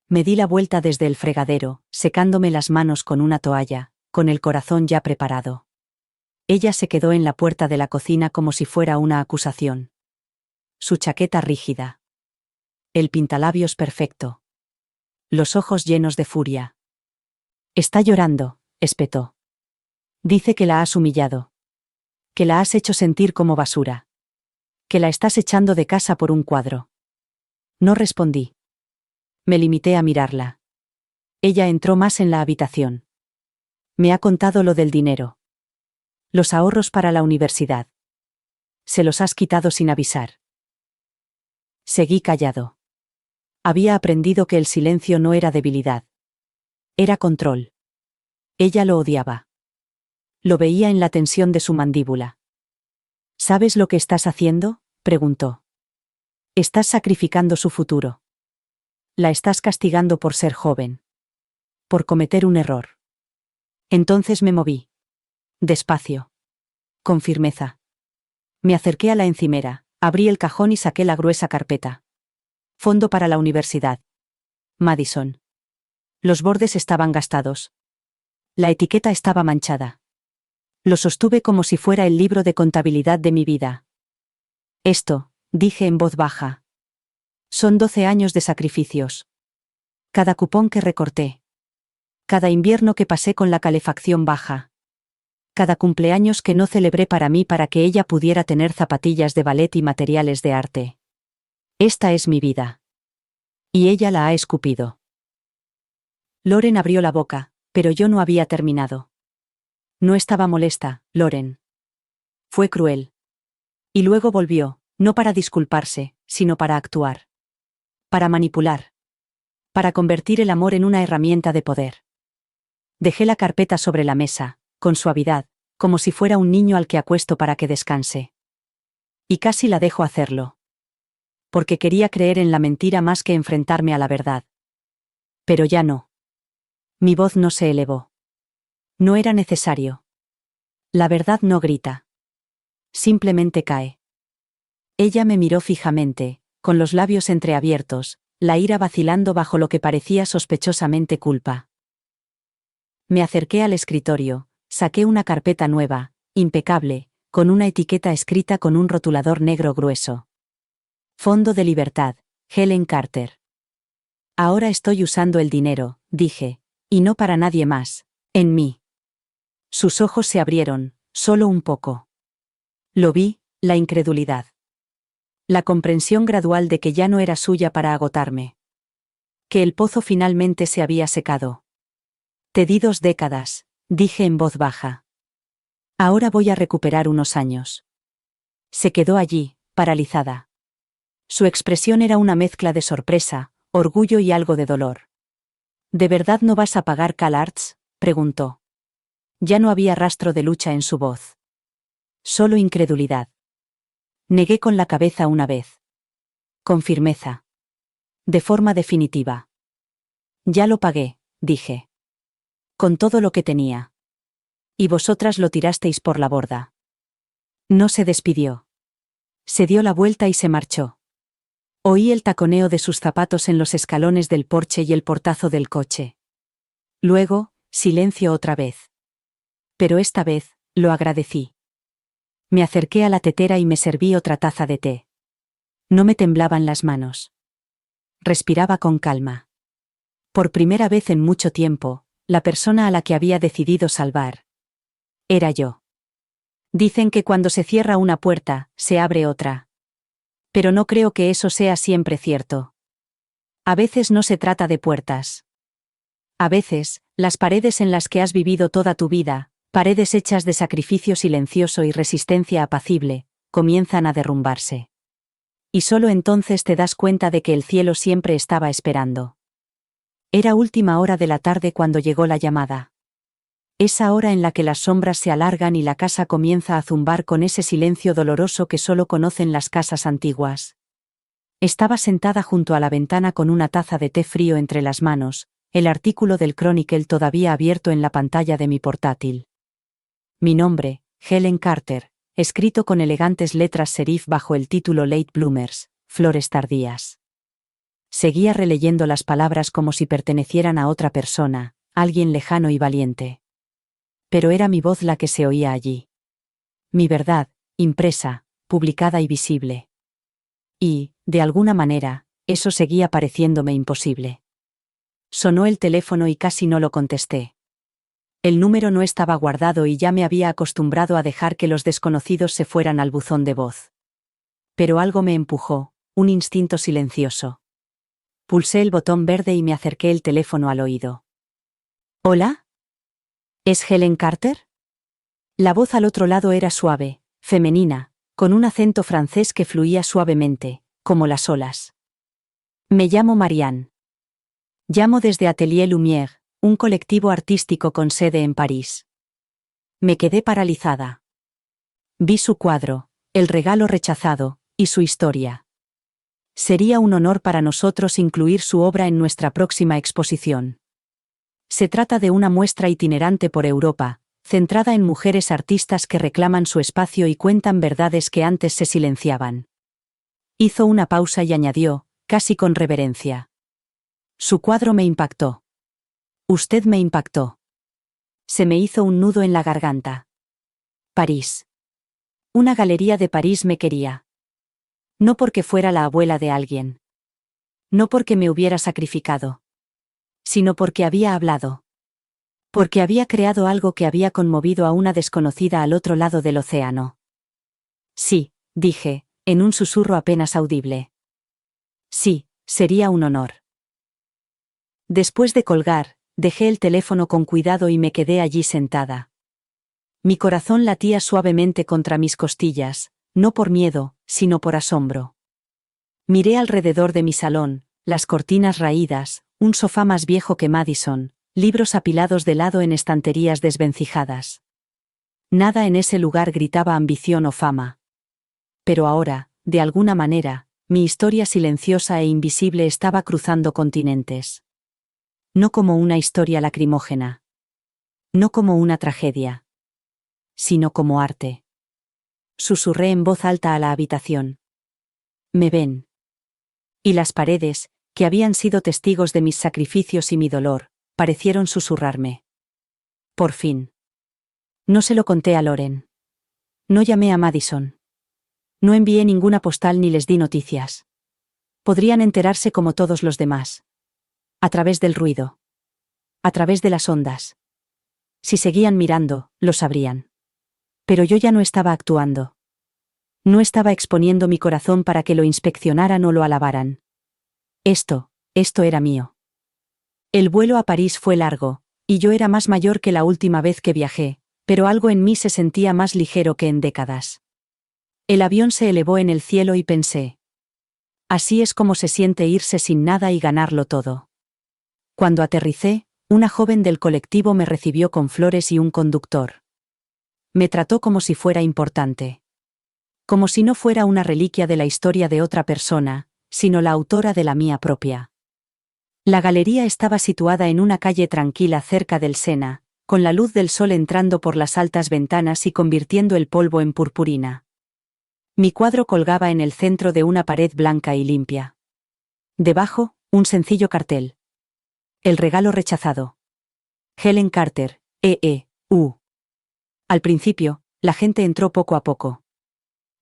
Me di la vuelta desde el fregadero, secándome las manos con una toalla, con el corazón ya preparado. Ella se quedó en la puerta de la cocina como si fuera una acusación. Su chaqueta rígida. El pintalabios perfecto. Los ojos llenos de furia. Está llorando, espetó. Dice que la has humillado. Que la has hecho sentir como basura. Que la estás echando de casa por un cuadro. No respondí. Me limité a mirarla. Ella entró más en la habitación. Me ha contado lo del dinero. Los ahorros para la universidad. Se los has quitado sin avisar. Seguí callado. Había aprendido que el silencio no era debilidad. Era control. Ella lo odiaba. Lo veía en la tensión de su mandíbula. ¿Sabes lo que estás haciendo?, preguntó. Estás sacrificando su futuro. La estás castigando por ser joven. Por cometer un error. Entonces me moví. Despacio. Con firmeza. Me acerqué a la encimera, abrí el cajón y saqué la gruesa carpeta. Fondo para la universidad. Madison. Los bordes estaban gastados. La etiqueta estaba manchada. Lo sostuve como si fuera el libro de contabilidad de mi vida. Esto, dije en voz baja. Son 12 años de sacrificios. Cada cupón que recorté. Cada invierno que pasé con la calefacción baja. Cada cumpleaños que no celebré para mí para que ella pudiera tener zapatillas de ballet y materiales de arte. Esta es mi vida. Y ella la ha escupido. Loren abrió la boca, pero yo no había terminado. No estaba molesta, Loren. Fue cruel. Y luego volvió, no para disculparse, sino para actuar. Para manipular. Para convertir el amor en una herramienta de poder. Dejé la carpeta sobre la mesa, con suavidad, como si fuera un niño al que acuesto para que descanse. Y casi la dejo hacerlo. Porque quería creer en la mentira más que enfrentarme a la verdad. Pero ya no. Mi voz no se elevó. No era necesario. La verdad no grita. Simplemente cae. Ella me miró fijamente, con los labios entreabiertos, la ira vacilando bajo lo que parecía sospechosamente culpa. Me acerqué al escritorio, saqué una carpeta nueva, impecable, con una etiqueta escrita con un rotulador negro grueso. Fondo de libertad, Helen Carter. Ahora estoy usando el dinero, dije, y no para nadie más, en mí. Sus ojos se abrieron, solo un poco. Lo vi, la incredulidad. La comprensión gradual de que ya no era suya para agotarme. Que el pozo finalmente se había secado. Te di 2 décadas, dije en voz baja. Ahora voy a recuperar unos años. Se quedó allí, paralizada. Su expresión era una mezcla de sorpresa, orgullo y algo de dolor. ¿De verdad no vas a pagar CalArts?, preguntó. Ya no había rastro de lucha en su voz. Solo incredulidad. Negué con la cabeza una vez. Con firmeza. De forma definitiva. Ya lo pagué, dije. Con todo lo que tenía. Y vosotras lo tirasteis por la borda. No se despidió. Se dio la vuelta y se marchó. Oí el taconeo de sus zapatos en los escalones del porche y el portazo del coche. Luego, silencio otra vez. Pero esta vez, lo agradecí. Me acerqué a la tetera y me serví otra taza de té. No me temblaban las manos. Respiraba con calma. Por primera vez en mucho tiempo, la persona a la que había decidido salvar era yo. Dicen que cuando se cierra una puerta, se abre otra. Pero no creo que eso sea siempre cierto. A veces no se trata de puertas. A veces, las paredes en las que has vivido toda tu vida, paredes hechas de sacrificio silencioso y resistencia apacible, comienzan a derrumbarse. Y solo entonces te das cuenta de que el cielo siempre estaba esperando. Era última hora de la tarde cuando llegó la llamada. Esa hora en la que las sombras se alargan y la casa comienza a zumbar con ese silencio doloroso que solo conocen las casas antiguas. Estaba sentada junto a la ventana con una taza de té frío entre las manos, el artículo del Chronicle todavía abierto en la pantalla de mi portátil. Mi nombre, Helen Carter, escrito con elegantes letras serif bajo el título Late Bloomers, Flores tardías. Seguía releyendo las palabras como si pertenecieran a otra persona, alguien lejano y valiente. Pero era mi voz la que se oía allí. Mi verdad, impresa, publicada y visible. Y, de alguna manera, eso seguía pareciéndome imposible. Sonó el teléfono y casi no lo contesté. El número no estaba guardado y ya me había acostumbrado a dejar que los desconocidos se fueran al buzón de voz. Pero algo me empujó, un instinto silencioso. Pulsé el botón verde y me acerqué el teléfono al oído. ¿Hola? ¿Es Helen Carter? La voz al otro lado era suave, femenina, con un acento francés que fluía suavemente, como las olas. Me llamo Marianne. Llamo desde Atelier Lumière, un colectivo artístico con sede en París. Me quedé paralizada. Vi su cuadro, el regalo rechazado, y su historia. Sería un honor para nosotros incluir su obra en nuestra próxima exposición. Se trata de una muestra itinerante por Europa, centrada en mujeres artistas que reclaman su espacio y cuentan verdades que antes se silenciaban. Hizo una pausa y añadió, casi con reverencia. Su cuadro me impactó. Usted me impactó. Se me hizo un nudo en la garganta. París. Una galería de París me quería. No porque fuera la abuela de alguien. No porque me hubiera sacrificado. Sino porque había hablado. Porque había creado algo que había conmovido a una desconocida al otro lado del océano. Sí, dije, en un susurro apenas audible. Sí, sería un honor. Después de colgar, dejé el teléfono con cuidado y me quedé allí sentada. Mi corazón latía suavemente contra mis costillas, no por miedo, sino por asombro. Miré alrededor de mi salón, las cortinas raídas, un sofá más viejo que Madison, libros apilados de lado en estanterías desvencijadas. Nada en ese lugar gritaba ambición o fama. Pero ahora, de alguna manera, mi historia silenciosa e invisible estaba cruzando continentes. No como una historia lacrimógena. No como una tragedia. Sino como arte. Susurré en voz alta a la habitación. Me ven. Y las paredes, que habían sido testigos de mis sacrificios y mi dolor, parecieron susurrarme. Por fin. No se lo conté a Loren. No llamé a Madison. No envié ninguna postal ni les di noticias. Podrían enterarse como todos los demás. A través del ruido. A través de las ondas. Si seguían mirando, lo sabrían. Pero yo ya no estaba actuando. No estaba exponiendo mi corazón para que lo inspeccionaran o lo alabaran. Esto era mío. El vuelo a París fue largo, y yo era más mayor que la última vez que viajé, pero algo en mí se sentía más ligero que en décadas. El avión se elevó en el cielo y pensé. Así es como se siente irse sin nada y ganarlo todo. Cuando aterricé, una joven del colectivo me recibió con flores y un conductor. Me trató como si fuera importante. Como si no fuera una reliquia de la historia de otra persona, sino la autora de la mía propia. La galería estaba situada en una calle tranquila cerca del Sena, con la luz del sol entrando por las altas ventanas y convirtiendo el polvo en purpurina. Mi cuadro colgaba en el centro de una pared blanca y limpia. Debajo, un sencillo cartel. El regalo rechazado. Helen Carter, E.E.U. Al principio, la gente entró poco a poco.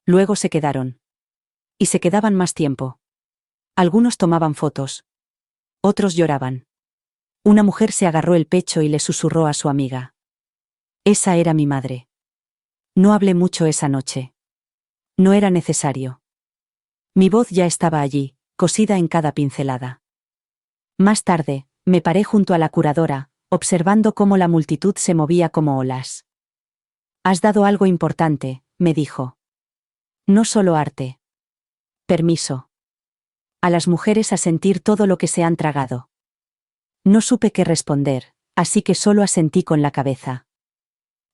Luego se quedaron. Y se quedaban más tiempo. Algunos tomaban fotos. Otros lloraban. Una mujer se agarró el pecho y le susurró a su amiga. Esa era mi madre. No hablé mucho esa noche. No era necesario. Mi voz ya estaba allí, cosida en cada pincelada. Más tarde, me paré junto a la curadora, observando cómo la multitud se movía como olas. Has dado algo importante, me dijo. No solo arte. Permiso. A las mujeres a sentir todo lo que se han tragado. No supe qué responder, así que solo asentí con la cabeza.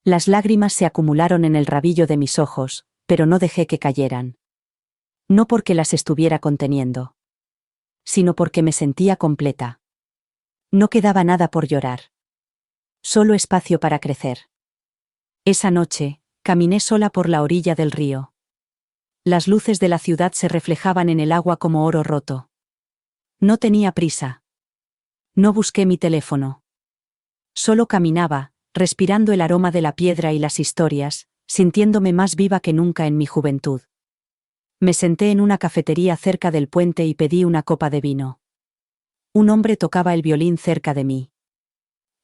Las lágrimas se acumularon en el rabillo de mis ojos, pero no dejé que cayeran. No porque las estuviera conteniendo, sino porque me sentía completa. No quedaba nada por llorar. Solo espacio para crecer. Esa noche, caminé sola por la orilla del río. Las luces de la ciudad se reflejaban en el agua como oro roto. No tenía prisa. No busqué mi teléfono. Solo caminaba, respirando el aroma de la piedra y las historias, sintiéndome más viva que nunca en mi juventud. Me senté en una cafetería cerca del puente y pedí una copa de vino. Un hombre tocaba el violín cerca de mí.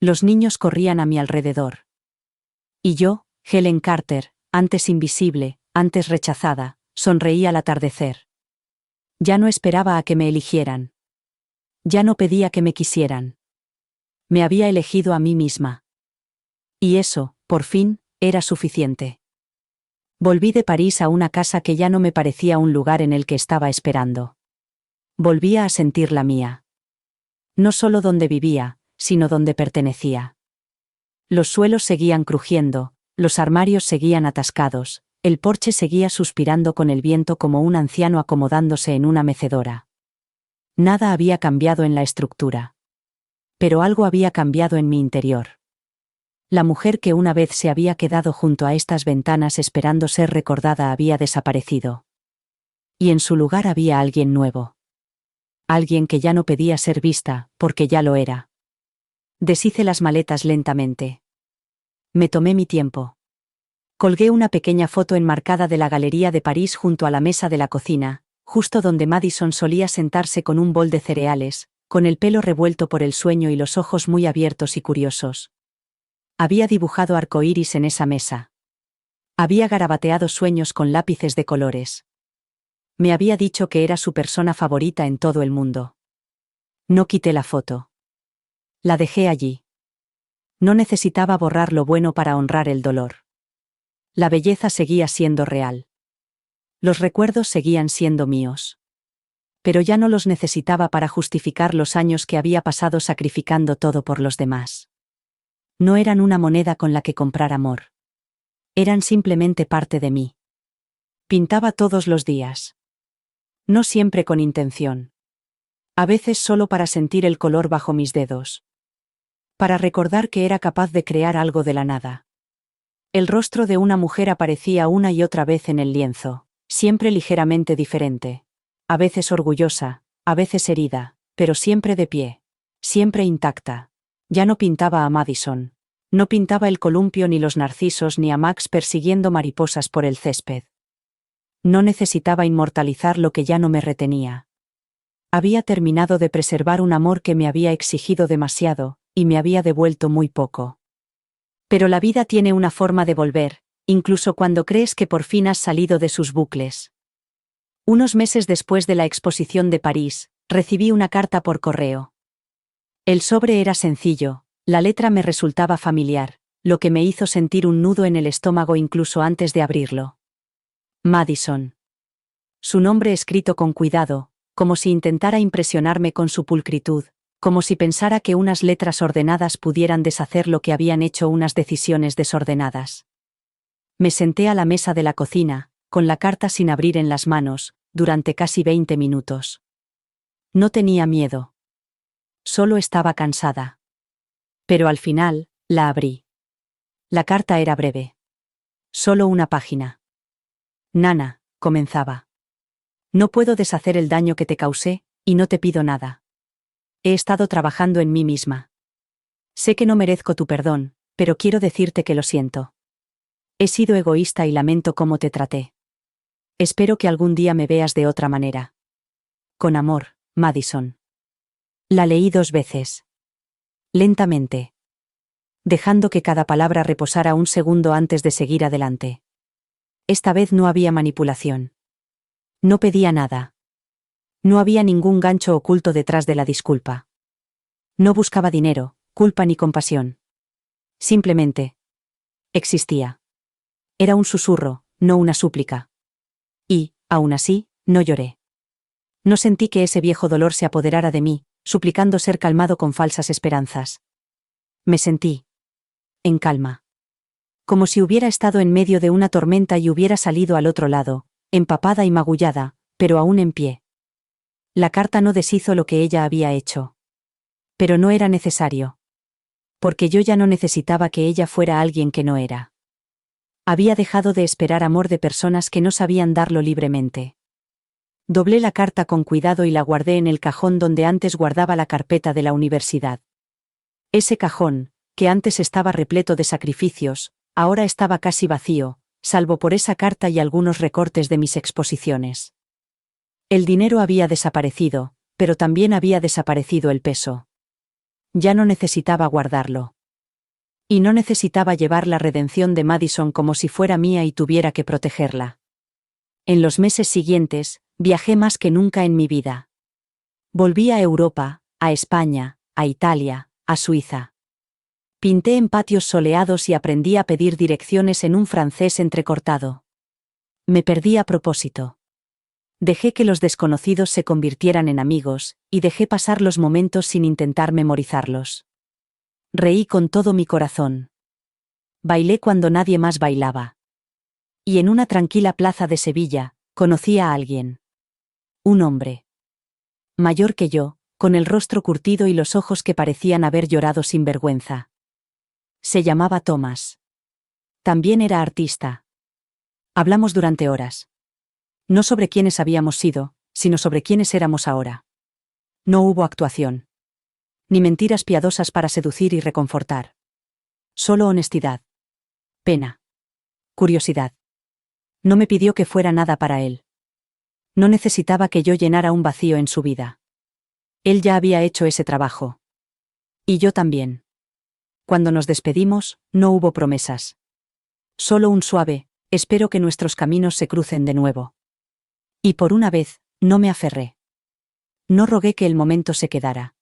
Los niños corrían a mi alrededor. Y yo, Helen Carter, antes invisible, antes rechazada, sonreí al atardecer. Ya no esperaba a que me eligieran. Ya no pedía que me quisieran. Me había elegido a mí misma. Y eso, por fin, era suficiente. Volví de París a una casa que ya no me parecía un lugar en el que estaba esperando. Volvía a sentir la mía. No solo donde vivía, sino donde pertenecía. Los suelos seguían crujiendo, los armarios seguían atascados, el porche seguía suspirando con el viento como un anciano acomodándose en una mecedora. Nada había cambiado en la estructura. Pero algo había cambiado en mi interior. La mujer que una vez se había quedado junto a estas ventanas esperando ser recordada había desaparecido. Y en su lugar había alguien nuevo. Alguien que ya no pedía ser vista, porque ya lo era. Deshice las maletas lentamente. Me tomé mi tiempo. Colgué una pequeña foto enmarcada de la Galería de París junto a la mesa de la cocina, justo donde Madison solía sentarse con un bol de cereales, con el pelo revuelto por el sueño y los ojos muy abiertos y curiosos. Había dibujado arcoíris en esa mesa. Había garabateado sueños con lápices de colores. Me había dicho que era su persona favorita en todo el mundo. No quité la foto. La dejé allí. No necesitaba borrar lo bueno para honrar el dolor. La belleza seguía siendo real. Los recuerdos seguían siendo míos. Pero ya no los necesitaba para justificar los años que había pasado sacrificando todo por los demás. No eran una moneda con la que comprar amor. Eran simplemente parte de mí. Pintaba todos los días. No siempre con intención. A veces solo para sentir el color bajo mis dedos. Para recordar que era capaz de crear algo de la nada. El rostro de una mujer aparecía una y otra vez en el lienzo, siempre ligeramente diferente. A veces orgullosa, a veces herida, pero siempre de pie. Siempre intacta. Ya no pintaba a Madison. No pintaba el columpio ni los narcisos ni a Max persiguiendo mariposas por el césped. No necesitaba inmortalizar lo que ya no me retenía. Había terminado de preservar un amor que me había exigido demasiado, y me había devuelto muy poco. Pero la vida tiene una forma de volver, incluso cuando crees que por fin has salido de sus bucles. Unos meses después de la exposición de París, recibí una carta por correo. El sobre era sencillo, la letra me resultaba familiar, lo que me hizo sentir un nudo en el estómago incluso antes de abrirlo. Madison. Su nombre escrito con cuidado, como si intentara impresionarme con su pulcritud, Como si pensara que unas letras ordenadas pudieran deshacer lo que habían hecho unas decisiones desordenadas. Me senté a la mesa de la cocina, con la carta sin abrir en las manos, durante casi 20 minutos. No tenía miedo. Solo estaba cansada. Pero al final, la abrí. La carta era breve. Solo una página. Nana, comenzaba. No puedo deshacer el daño que te causé, y no te pido nada. He estado trabajando en mí misma. Sé que no merezco tu perdón, pero quiero decirte que lo siento. He sido egoísta y lamento cómo te traté. Espero que algún día me veas de otra manera. Con amor, Madison. La leí 2 veces. Lentamente. Dejando que cada palabra reposara un segundo antes de seguir adelante. Esta vez no había manipulación. No pedía nada. No había ningún gancho oculto detrás de la disculpa. No buscaba dinero, culpa ni compasión. Simplemente. Existía. Era un susurro, no una súplica. Y, aún así, no lloré. No sentí que ese viejo dolor se apoderara de mí, suplicando ser calmado con falsas esperanzas. Me sentí en calma. Como si hubiera estado en medio de una tormenta y hubiera salido al otro lado, empapada y magullada, pero aún en pie. La carta no deshizo lo que ella había hecho. Pero no era necesario. Porque yo ya no necesitaba que ella fuera alguien que no era. Había dejado de esperar amor de personas que no sabían darlo libremente. Doblé la carta con cuidado y la guardé en el cajón donde antes guardaba la carpeta de la universidad. Ese cajón, que antes estaba repleto de sacrificios, ahora estaba casi vacío, salvo por esa carta y algunos recortes de mis exposiciones. El dinero había desaparecido, pero también había desaparecido el peso. Ya no necesitaba guardarlo. Y no necesitaba llevar la redención de Madison como si fuera mía y tuviera que protegerla. En los meses siguientes, viajé más que nunca en mi vida. Volví a Europa, a España, a Italia, a Suiza. Pinté en patios soleados y aprendí a pedir direcciones en un francés entrecortado. Me perdí a propósito. Dejé que los desconocidos se convirtieran en amigos, y dejé pasar los momentos sin intentar memorizarlos. Reí con todo mi corazón. Bailé cuando nadie más bailaba. Y en una tranquila plaza de Sevilla, conocí a alguien. Un hombre. Mayor que yo, con el rostro curtido y los ojos que parecían haber llorado sin vergüenza. Se llamaba Thomas. También era artista. Hablamos durante horas. No sobre quiénes habíamos sido, sino sobre quiénes éramos ahora. No hubo actuación. Ni mentiras piadosas para seducir y reconfortar. Solo honestidad. Pena. Curiosidad. No me pidió que fuera nada para él. No necesitaba que yo llenara un vacío en su vida. Él ya había hecho ese trabajo. Y yo también. Cuando nos despedimos, no hubo promesas. Solo un suave, espero que nuestros caminos se crucen de nuevo. Y por una vez, no me aferré. No rogué que el momento se quedara.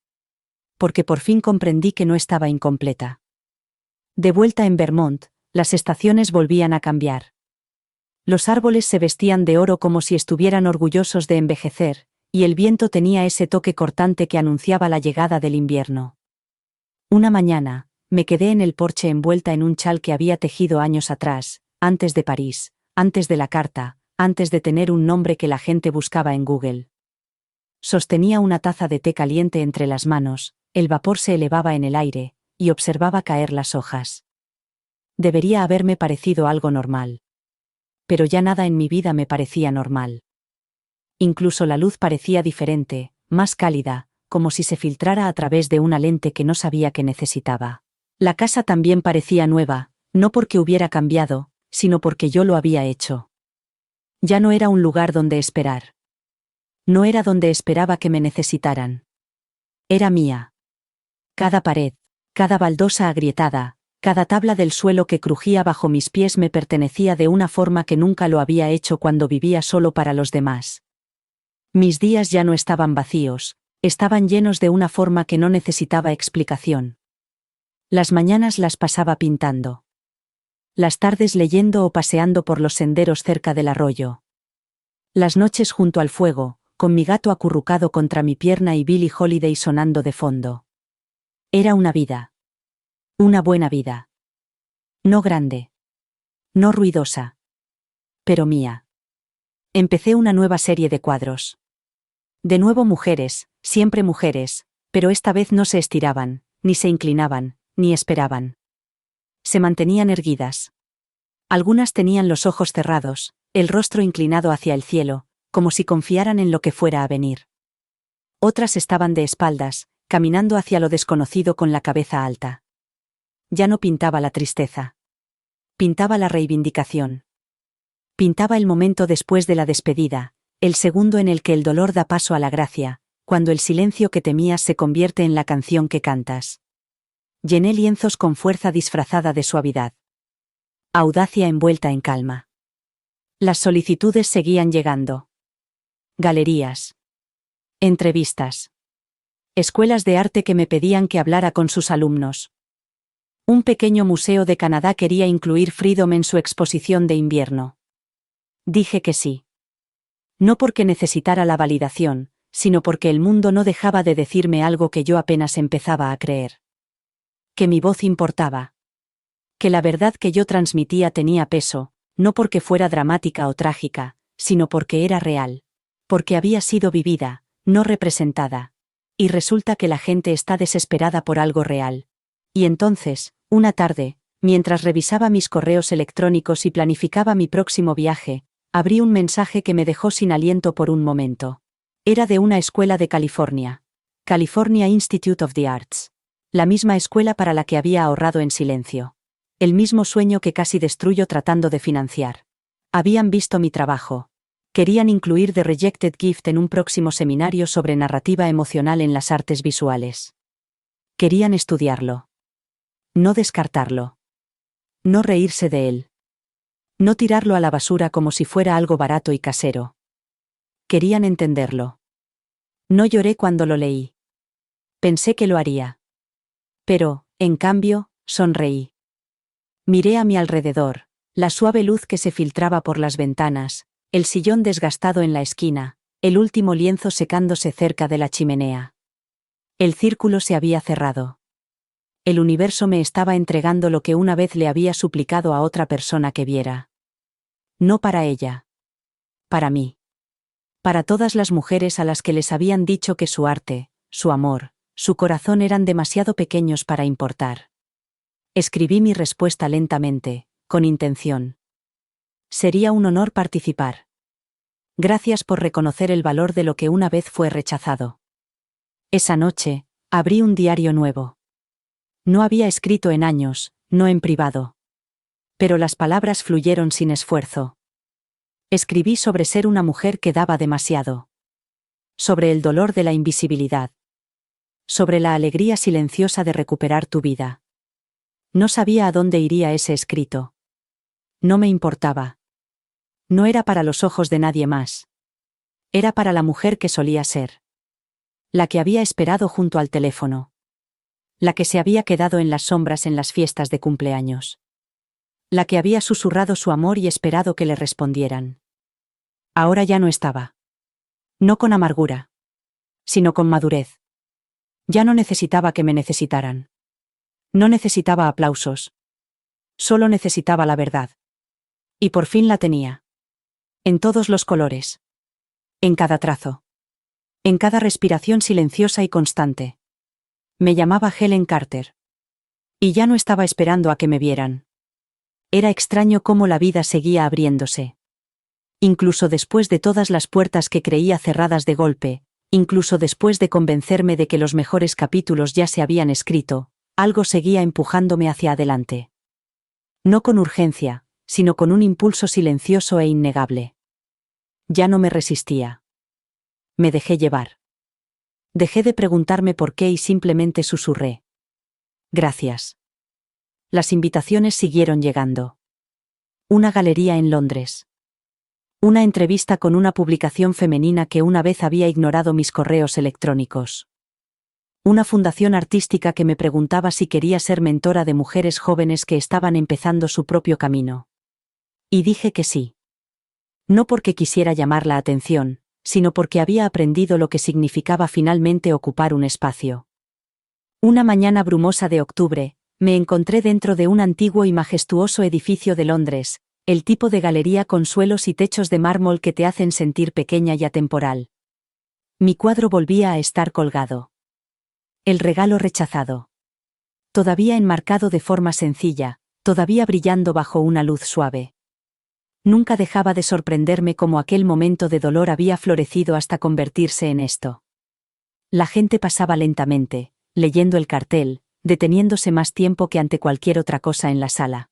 Porque por fin comprendí que no estaba incompleta. De vuelta en Vermont, las estaciones volvían a cambiar. Los árboles se vestían de oro como si estuvieran orgullosos de envejecer, y el viento tenía ese toque cortante que anunciaba la llegada del invierno. Una mañana, me quedé en el porche envuelta en un chal que había tejido años atrás, antes de París, antes de la carta, antes de tener un nombre que la gente buscaba en Google. Sostenía una taza de té caliente entre las manos, el vapor se elevaba en el aire, y observaba caer las hojas. Debería haberme parecido algo normal. Pero ya nada en mi vida me parecía normal. Incluso la luz parecía diferente, más cálida, como si se filtrara a través de una lente que no sabía que necesitaba. La casa también parecía nueva, no porque hubiera cambiado, sino porque yo lo había hecho. Ya no era un lugar donde esperar. No era donde esperaba que me necesitaran. Era mía. Cada pared, cada baldosa agrietada, cada tabla del suelo que crujía bajo mis pies me pertenecía de una forma que nunca lo había hecho cuando vivía solo para los demás. Mis días ya no estaban vacíos, estaban llenos de una forma que no necesitaba explicación. Las mañanas las pasaba pintando. Las tardes leyendo o paseando por los senderos cerca del arroyo. Las noches junto al fuego, con mi gato acurrucado contra mi pierna y Billie Holiday sonando de fondo. Era una vida. Una buena vida. No grande. No ruidosa. Pero mía. Empecé una nueva serie de cuadros. De nuevo mujeres, siempre mujeres, pero esta vez no se estiraban, ni se inclinaban, ni esperaban. Se mantenían erguidas. Algunas tenían los ojos cerrados, el rostro inclinado hacia el cielo, como si confiaran en lo que fuera a venir. Otras estaban de espaldas, caminando hacia lo desconocido con la cabeza alta. Ya no pintaba la tristeza. Pintaba la reivindicación. Pintaba el momento después de la despedida, el segundo en el que el dolor da paso a la gracia, cuando el silencio que temías se convierte en la canción que cantas. Llené lienzos con fuerza disfrazada de suavidad. Audacia envuelta en calma. Las solicitudes seguían llegando. Galerías. Entrevistas. Escuelas de arte que me pedían que hablara con sus alumnos. Un pequeño museo de Canadá quería incluir Freedom en su exposición de invierno. Dije que sí. No porque necesitara la validación, sino porque el mundo no dejaba de decirme algo que yo apenas empezaba a creer. Que mi voz importaba. Que la verdad que yo transmitía tenía peso, no porque fuera dramática o trágica, sino porque era real. Porque había sido vivida, no representada. Y resulta que la gente está desesperada por algo real. Y entonces, una tarde, mientras revisaba mis correos electrónicos y planificaba mi próximo viaje, abrí un mensaje que me dejó sin aliento por un momento. Era de una escuela de California. California Institute of the Arts. La misma escuela para la que había ahorrado en silencio. El mismo sueño que casi destruyo tratando de financiar. Habían visto mi trabajo. Querían incluir The Rejected Gift en un próximo seminario sobre narrativa emocional en las artes visuales. Querían estudiarlo. No descartarlo. No reírse de él. No tirarlo a la basura como si fuera algo barato y casero. Querían entenderlo. No lloré cuando lo leí. Pensé que lo haría. Pero, en cambio, sonreí. Miré a mi alrededor, la suave luz que se filtraba por las ventanas, el sillón desgastado en la esquina, el último lienzo secándose cerca de la chimenea. El círculo se había cerrado. El universo me estaba entregando lo que una vez le había suplicado a otra persona que viera. No para ella. Para mí. Para todas las mujeres a las que les habían dicho que su arte, su amor, su corazón eran demasiado pequeños para importar. Escribí mi respuesta lentamente, con intención. Sería un honor participar. Gracias por reconocer el valor de lo que una vez fue rechazado. Esa noche, abrí un diario nuevo. No había escrito en años, no en privado. Pero las palabras fluyeron sin esfuerzo. Escribí sobre ser una mujer que daba demasiado. Sobre el dolor de la invisibilidad. Sobre la alegría silenciosa de recuperar tu vida. No sabía a dónde iría ese escrito. No me importaba. No era para los ojos de nadie más. Era para la mujer que solía ser. La que había esperado junto al teléfono. La que se había quedado en las sombras en las fiestas de cumpleaños. La que había susurrado su amor y esperado que le respondieran. Ahora ya no estaba. No con amargura. Sino con madurez. Ya no necesitaba que me necesitaran. No necesitaba aplausos. Solo necesitaba la verdad. Y por fin la tenía. En todos los colores. En cada trazo. En cada respiración silenciosa y constante. Me llamaba Helen Carter. Y ya no estaba esperando a que me vieran. Era extraño cómo la vida seguía abriéndose. Incluso después de todas las puertas que creía cerradas de golpe, incluso después de convencerme de que los mejores capítulos ya se habían escrito, algo seguía empujándome hacia adelante. No con urgencia, sino con un impulso silencioso e innegable. Ya no me resistía. Me dejé llevar. Dejé de preguntarme por qué y simplemente susurré. Gracias. Las invitaciones siguieron llegando. Una galería en Londres. Una entrevista con una publicación femenina que una vez había ignorado mis correos electrónicos. Una fundación artística que me preguntaba si quería ser mentora de mujeres jóvenes que estaban empezando su propio camino. Y dije que sí. No porque quisiera llamar la atención, sino porque había aprendido lo que significaba finalmente ocupar un espacio. Una mañana brumosa de octubre, me encontré dentro de un antiguo y majestuoso edificio de Londres, el tipo de galería con suelos y techos de mármol que te hacen sentir pequeña y atemporal. Mi cuadro volvía a estar colgado. El regalo rechazado. Todavía enmarcado de forma sencilla, todavía brillando bajo una luz suave. Nunca dejaba de sorprenderme cómo aquel momento de dolor había florecido hasta convertirse en esto. La gente pasaba lentamente, leyendo el cartel, deteniéndose más tiempo que ante cualquier otra cosa en la sala.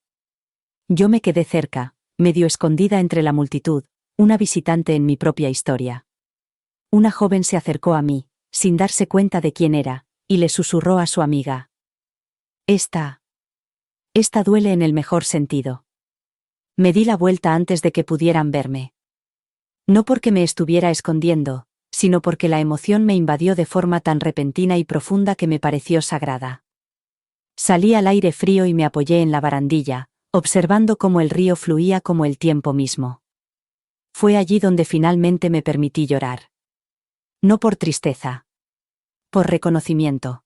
Yo me quedé cerca, medio escondida entre la multitud, una visitante en mi propia historia. Una joven se acercó a mí, sin darse cuenta de quién era, y le susurró a su amiga. Esta duele en el mejor sentido. Me di la vuelta antes de que pudieran verme. No porque me estuviera escondiendo, sino porque la emoción me invadió de forma tan repentina y profunda que me pareció sagrada. Salí al aire frío y me apoyé en la barandilla, observando cómo el río fluía como el tiempo mismo. Fue allí donde finalmente me permití llorar. No por tristeza. Por reconocimiento.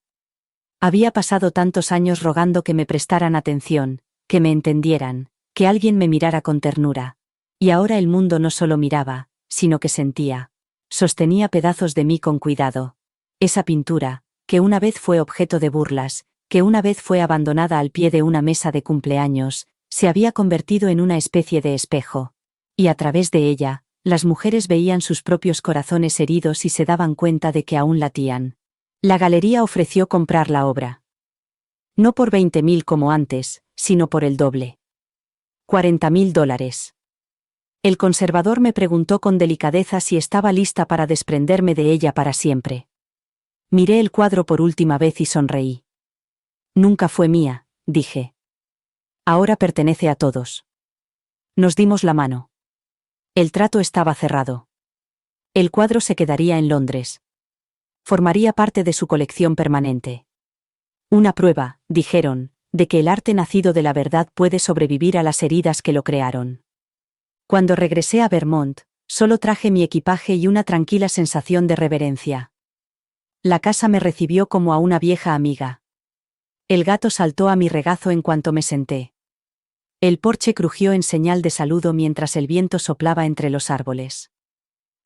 Había pasado tantos años rogando que me prestaran atención, que me entendieran, que alguien me mirara con ternura. Y ahora el mundo no solo miraba, sino que sentía. Sostenía pedazos de mí con cuidado. Esa pintura, que una vez fue objeto de burlas, que una vez fue abandonada al pie de una mesa de cumpleaños, se había convertido en una especie de espejo. Y a través de ella, las mujeres veían sus propios corazones heridos y se daban cuenta de que aún latían. La galería ofreció comprar la obra. No por 20.000 como antes, sino por el doble. $40.000. El conservador me preguntó con delicadeza si estaba lista para desprenderme de ella para siempre. Miré el cuadro por última vez y sonreí. Nunca fue mía, dije. Ahora pertenece a todos. Nos dimos la mano. El trato estaba cerrado. El cuadro se quedaría en Londres. Formaría parte de su colección permanente. Una prueba, dijeron, de que el arte nacido de la verdad puede sobrevivir a las heridas que lo crearon. Cuando regresé a Vermont, solo traje mi equipaje y una tranquila sensación de reverencia. La casa me recibió como a una vieja amiga. El gato saltó a mi regazo en cuanto me senté. El porche crujió en señal de saludo mientras el viento soplaba entre los árboles.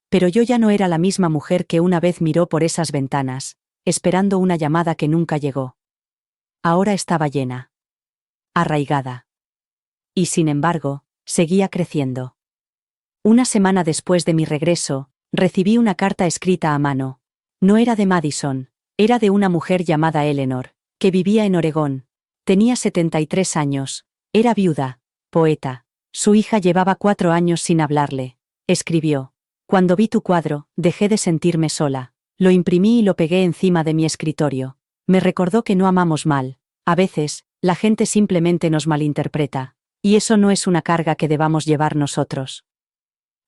Pero yo ya no era la misma mujer que una vez miró por esas ventanas, esperando una llamada que nunca llegó. Ahora estaba llena. Arraigada. Y sin embargo, seguía creciendo. Una semana después de mi regreso, recibí una carta escrita a mano. No era de Madison, era de una mujer llamada Eleanor, que vivía en Oregón. Tenía 73 años, era viuda, poeta. Su hija llevaba 4 años sin hablarle. Escribió. Cuando vi tu cuadro, dejé de sentirme sola. Lo imprimí y lo pegué encima de mi escritorio. Me recordó que no amamos mal. A veces, la gente simplemente nos malinterpreta. Y eso no es una carga que debamos llevar nosotros.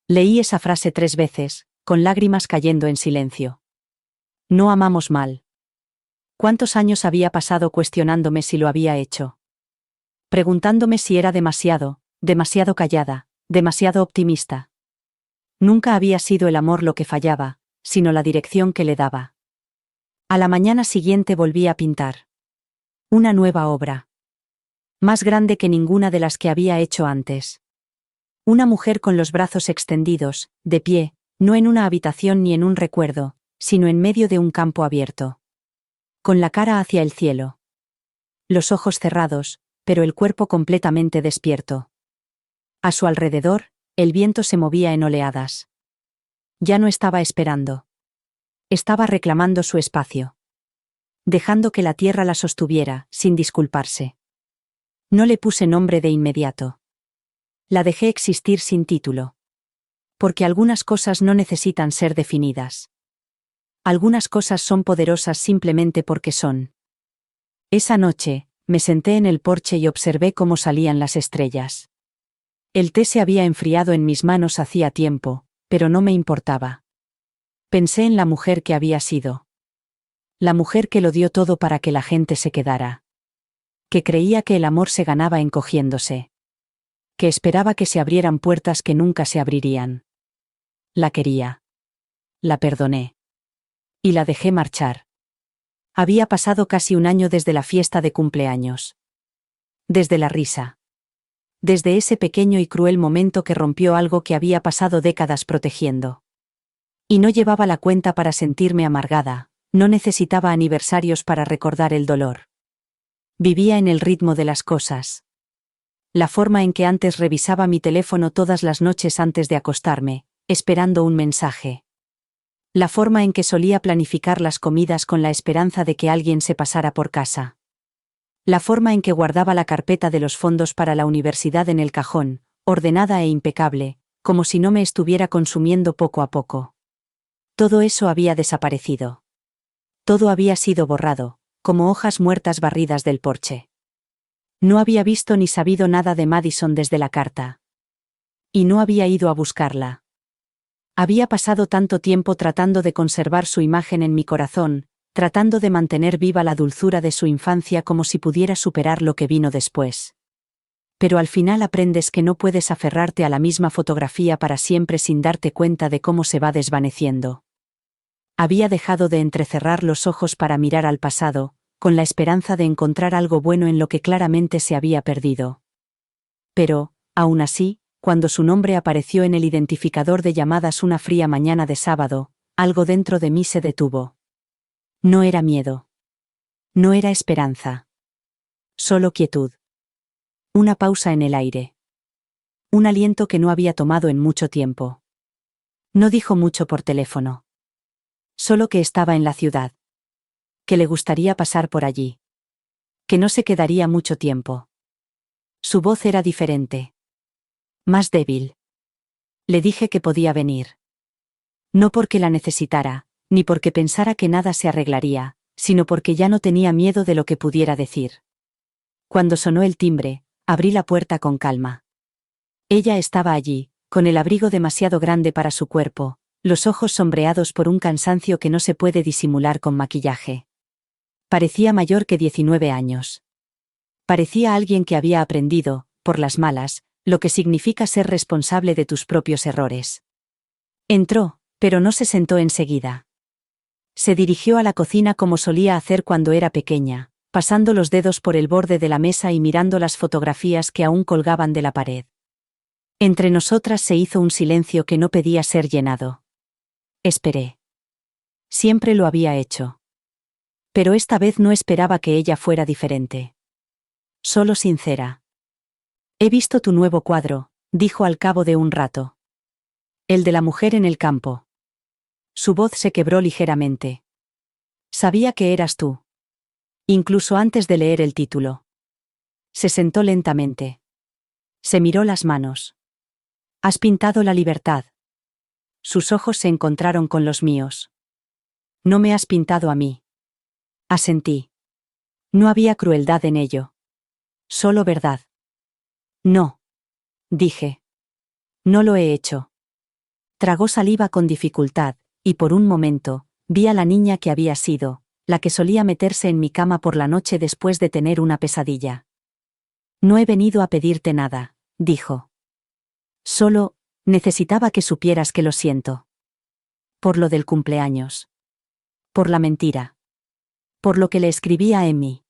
Leí esa frase 3 veces, con lágrimas cayendo en silencio. No amamos mal. ¿Cuántos años había pasado cuestionándome si lo había hecho? Preguntándome si era demasiado callada, demasiado optimista. Nunca había sido el amor lo que fallaba, sino la dirección que le daba. A la mañana siguiente volví a pintar. Una nueva obra. Más grande que ninguna de las que había hecho antes. Una mujer con los brazos extendidos, de pie, no en una habitación ni en un recuerdo, sino en medio de un campo abierto. Con la cara hacia el cielo. Los ojos cerrados, pero el cuerpo completamente despierto. A su alrededor, el viento se movía en oleadas. Ya no estaba esperando. Estaba reclamando su espacio. Dejando que la tierra la sostuviera, sin disculparse. No le puse nombre de inmediato. La dejé existir sin título. Porque algunas cosas no necesitan ser definidas. Algunas cosas son poderosas simplemente porque son. Esa noche, me senté en el porche y observé cómo salían las estrellas. El té se había enfriado en mis manos hacía tiempo, pero no me importaba. Pensé en la mujer que había sido. La mujer que lo dio todo para que la gente se quedara. Que creía que el amor se ganaba encogiéndose. Que esperaba que se abrieran puertas que nunca se abrirían. La quería. la perdoné. Y la dejé marchar. Había pasado casi un año desde la fiesta de cumpleaños. Desde la risa. Desde ese pequeño y cruel momento que rompió algo que había pasado décadas protegiendo. Y no llevaba la cuenta para sentirme amargada, no necesitaba aniversarios para recordar el dolor. Vivía en el ritmo de las cosas. La forma en que antes revisaba mi teléfono todas las noches antes de acostarme, esperando un mensaje. La forma en que solía planificar las comidas con la esperanza de que alguien se pasara por casa. La forma en que guardaba la carpeta de los fondos para la universidad en el cajón, ordenada e impecable, como si no me estuviera consumiendo poco a poco. Todo eso había desaparecido. Todo había sido borrado, como hojas muertas barridas del porche. No había visto ni sabido nada de Madison desde la carta. Y no había ido a buscarla. Había pasado tanto tiempo tratando de conservar su imagen en mi corazón, tratando de mantener viva la dulzura de su infancia como si pudiera superar lo que vino después. Pero al final aprendes que no puedes aferrarte a la misma fotografía para siempre sin darte cuenta de cómo se va desvaneciendo. Había dejado de entrecerrar los ojos para mirar al pasado, con la esperanza de encontrar algo bueno en lo que claramente se había perdido. Pero, aún así, cuando su nombre apareció en el identificador de llamadas una fría mañana de sábado, algo dentro de mí se detuvo. No era miedo. No era esperanza. Solo quietud. Una pausa en el aire. Un aliento que no había tomado en mucho tiempo. No dijo mucho por teléfono. Solo que estaba en la ciudad. Que le gustaría pasar por allí. Que no se quedaría mucho tiempo. Su voz era diferente. Más débil. Le dije que podía venir. No porque la necesitara, ni porque pensara que nada se arreglaría, sino porque ya no tenía miedo de lo que pudiera decir. Cuando sonó el timbre, abrí la puerta con calma. Ella estaba allí, con el abrigo demasiado grande para su cuerpo, los ojos sombreados por un cansancio que no se puede disimular con maquillaje. Parecía mayor que 19 años. Parecía alguien que había aprendido, por las malas, lo que significa ser responsable de tus propios errores. Entró, pero no se sentó enseguida. Se dirigió a la cocina como solía hacer cuando era pequeña, pasando los dedos por el borde de la mesa y mirando las fotografías que aún colgaban de la pared. Entre nosotras se hizo un silencio que no pedía ser llenado. Esperé. Siempre lo había hecho. Pero esta vez no esperaba que ella fuera diferente. Solo sincera. He visto tu nuevo cuadro, dijo al cabo de un rato. El de la mujer en el campo. Su voz se quebró ligeramente. Sabía que eras tú. Incluso antes de leer el título. Se sentó lentamente. Se miró las manos. Has pintado la libertad. Sus ojos se encontraron con los míos. No me has pintado a mí. Asentí. No había crueldad en ello. Solo verdad. No. Dije. No lo he hecho. Tragó saliva con dificultad, y por un momento, vi a la niña que había sido, la que solía meterse en mi cama por la noche después de tener una pesadilla. No he venido a pedirte nada, dijo. Solo, necesitaba que supieras que lo siento. Por lo del cumpleaños. Por la mentira. Por lo que le escribí a Emmy.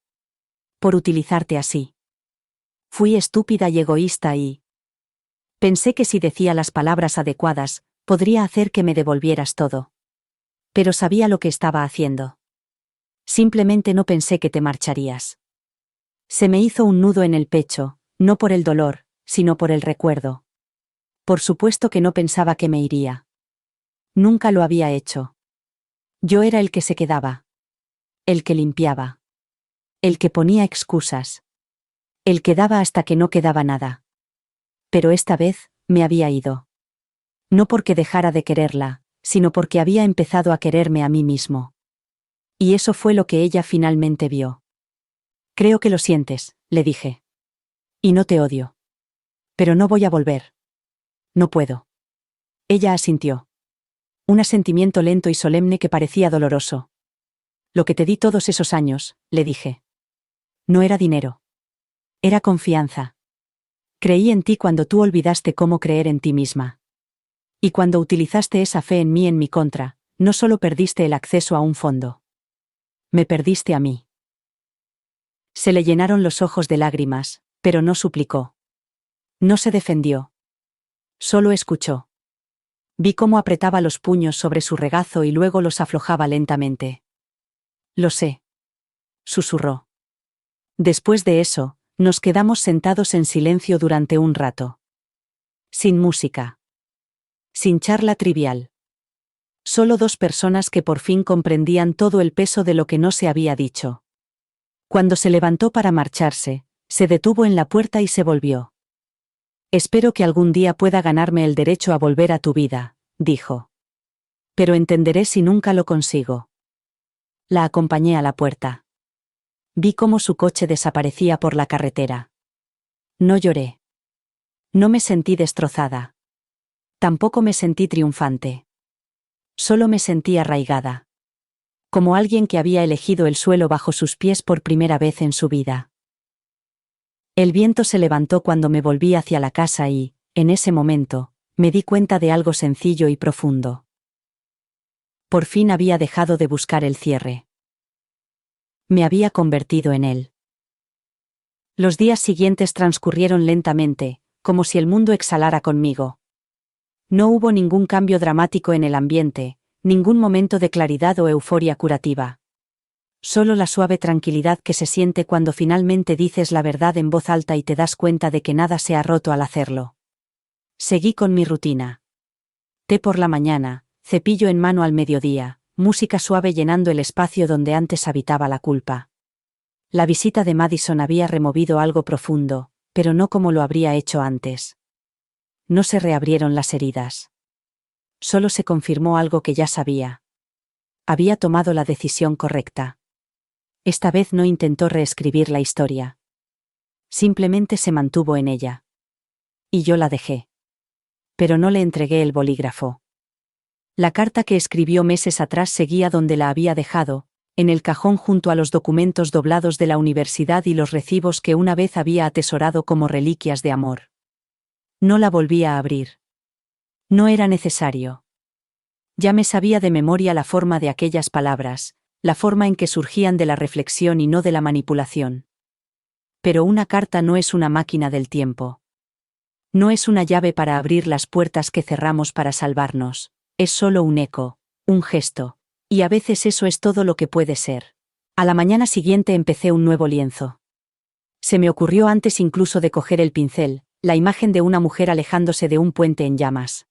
Por utilizarte así. Fui estúpida y egoísta y... Pensé que si decía las palabras adecuadas, podría hacer que me devolvieras todo. Pero sabía lo que estaba haciendo. Simplemente no pensé que te marcharías. Se me hizo un nudo en el pecho, no por el dolor, sino por el recuerdo. Por supuesto que no pensaba que me iría. Nunca lo había hecho. Yo era el que se quedaba. El que limpiaba. El que ponía excusas. El que daba hasta que no quedaba nada. Pero esta vez, me había ido. No porque dejara de quererla, sino porque había empezado a quererme a mí mismo. Y eso fue lo que ella finalmente vio. Creo que lo sientes, le dije. Y no te odio. Pero no voy a volver. No puedo. Ella asintió. Un asentimiento lento y solemne que parecía doloroso. Lo que te di todos esos años, le dije. No era dinero. Era confianza. Creí en ti cuando tú olvidaste cómo creer en ti misma. Y cuando utilizaste esa fe en mí en mi contra, no solo perdiste el acceso a un fondo. Me perdiste a mí. Se le llenaron los ojos de lágrimas, pero no suplicó. No se defendió. Solo escuchó. Vi cómo apretaba los puños sobre su regazo y luego los aflojaba lentamente. Lo sé. Susurró. Después de eso, nos quedamos sentados en silencio durante un rato. Sin música. Sin charla trivial. Solo dos personas que por fin comprendían todo el peso de lo que no se había dicho. Cuando se levantó para marcharse, se detuvo en la puerta y se volvió. Espero que algún día pueda ganarme el derecho a volver a tu vida, dijo. Pero entenderé si nunca lo consigo. La acompañé a la puerta. Vi cómo su coche desaparecía por la carretera. No lloré. No me sentí destrozada. Tampoco me sentí triunfante. Solo me sentí arraigada. Como alguien que había elegido el suelo bajo sus pies por primera vez en su vida. El viento se levantó cuando me volví hacia la casa y, en ese momento, me di cuenta de algo sencillo y profundo. Por fin había dejado de buscar el cierre. Me había convertido en él. Los días siguientes transcurrieron lentamente, como si el mundo exhalara conmigo. No hubo ningún cambio dramático en el ambiente, ningún momento de claridad o euforia curativa. Solo la suave tranquilidad que se siente cuando finalmente dices la verdad en voz alta y te das cuenta de que nada se ha roto al hacerlo. Seguí con mi rutina. Té por la mañana, cepillo en mano al mediodía, música suave llenando el espacio donde antes habitaba la culpa. La visita de Madison había removido algo profundo, pero no como lo habría hecho antes. No se reabrieron las heridas. Solo se confirmó algo que ya sabía. Había tomado la decisión correcta. Esta vez no intentó reescribir la historia. Simplemente se mantuvo en ella. Y yo la dejé. Pero no le entregué el bolígrafo. La carta que escribió meses atrás seguía donde la había dejado, en el cajón junto a los documentos doblados de la universidad y los recibos que una vez había atesorado como reliquias de amor. No la volví a abrir. No era necesario. Ya me sabía de memoria la forma de aquellas palabras, la forma en que surgían de la reflexión y no de la manipulación. Pero una carta no es una máquina del tiempo. No es una llave para abrir las puertas que cerramos para salvarnos, es solo un eco, un gesto, y a veces eso es todo lo que puede ser. A la mañana siguiente empecé un nuevo lienzo. Se me ocurrió antes incluso de coger el pincel, la imagen de una mujer alejándose de un puente en llamas.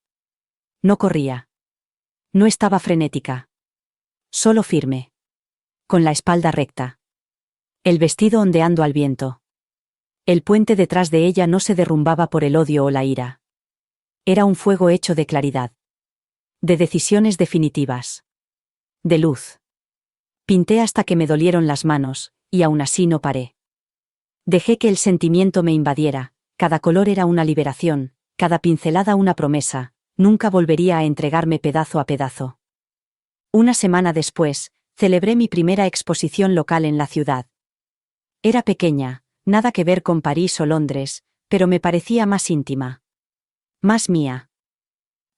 No corría. No estaba frenética. Solo firme. Con la espalda recta. El vestido ondeando al viento. El puente detrás de ella no se derrumbaba por el odio o la ira. Era un fuego hecho de claridad. De decisiones definitivas. De luz. Pinté hasta que me dolieron las manos, y aún así no paré. Dejé que el sentimiento me invadiera, cada color era una liberación, cada pincelada una promesa, nunca volvería a entregarme pedazo a pedazo. Una semana después, celebré mi primera exposición local en la ciudad. Era pequeña, nada que ver con París o Londres, pero me parecía más íntima. Más mía.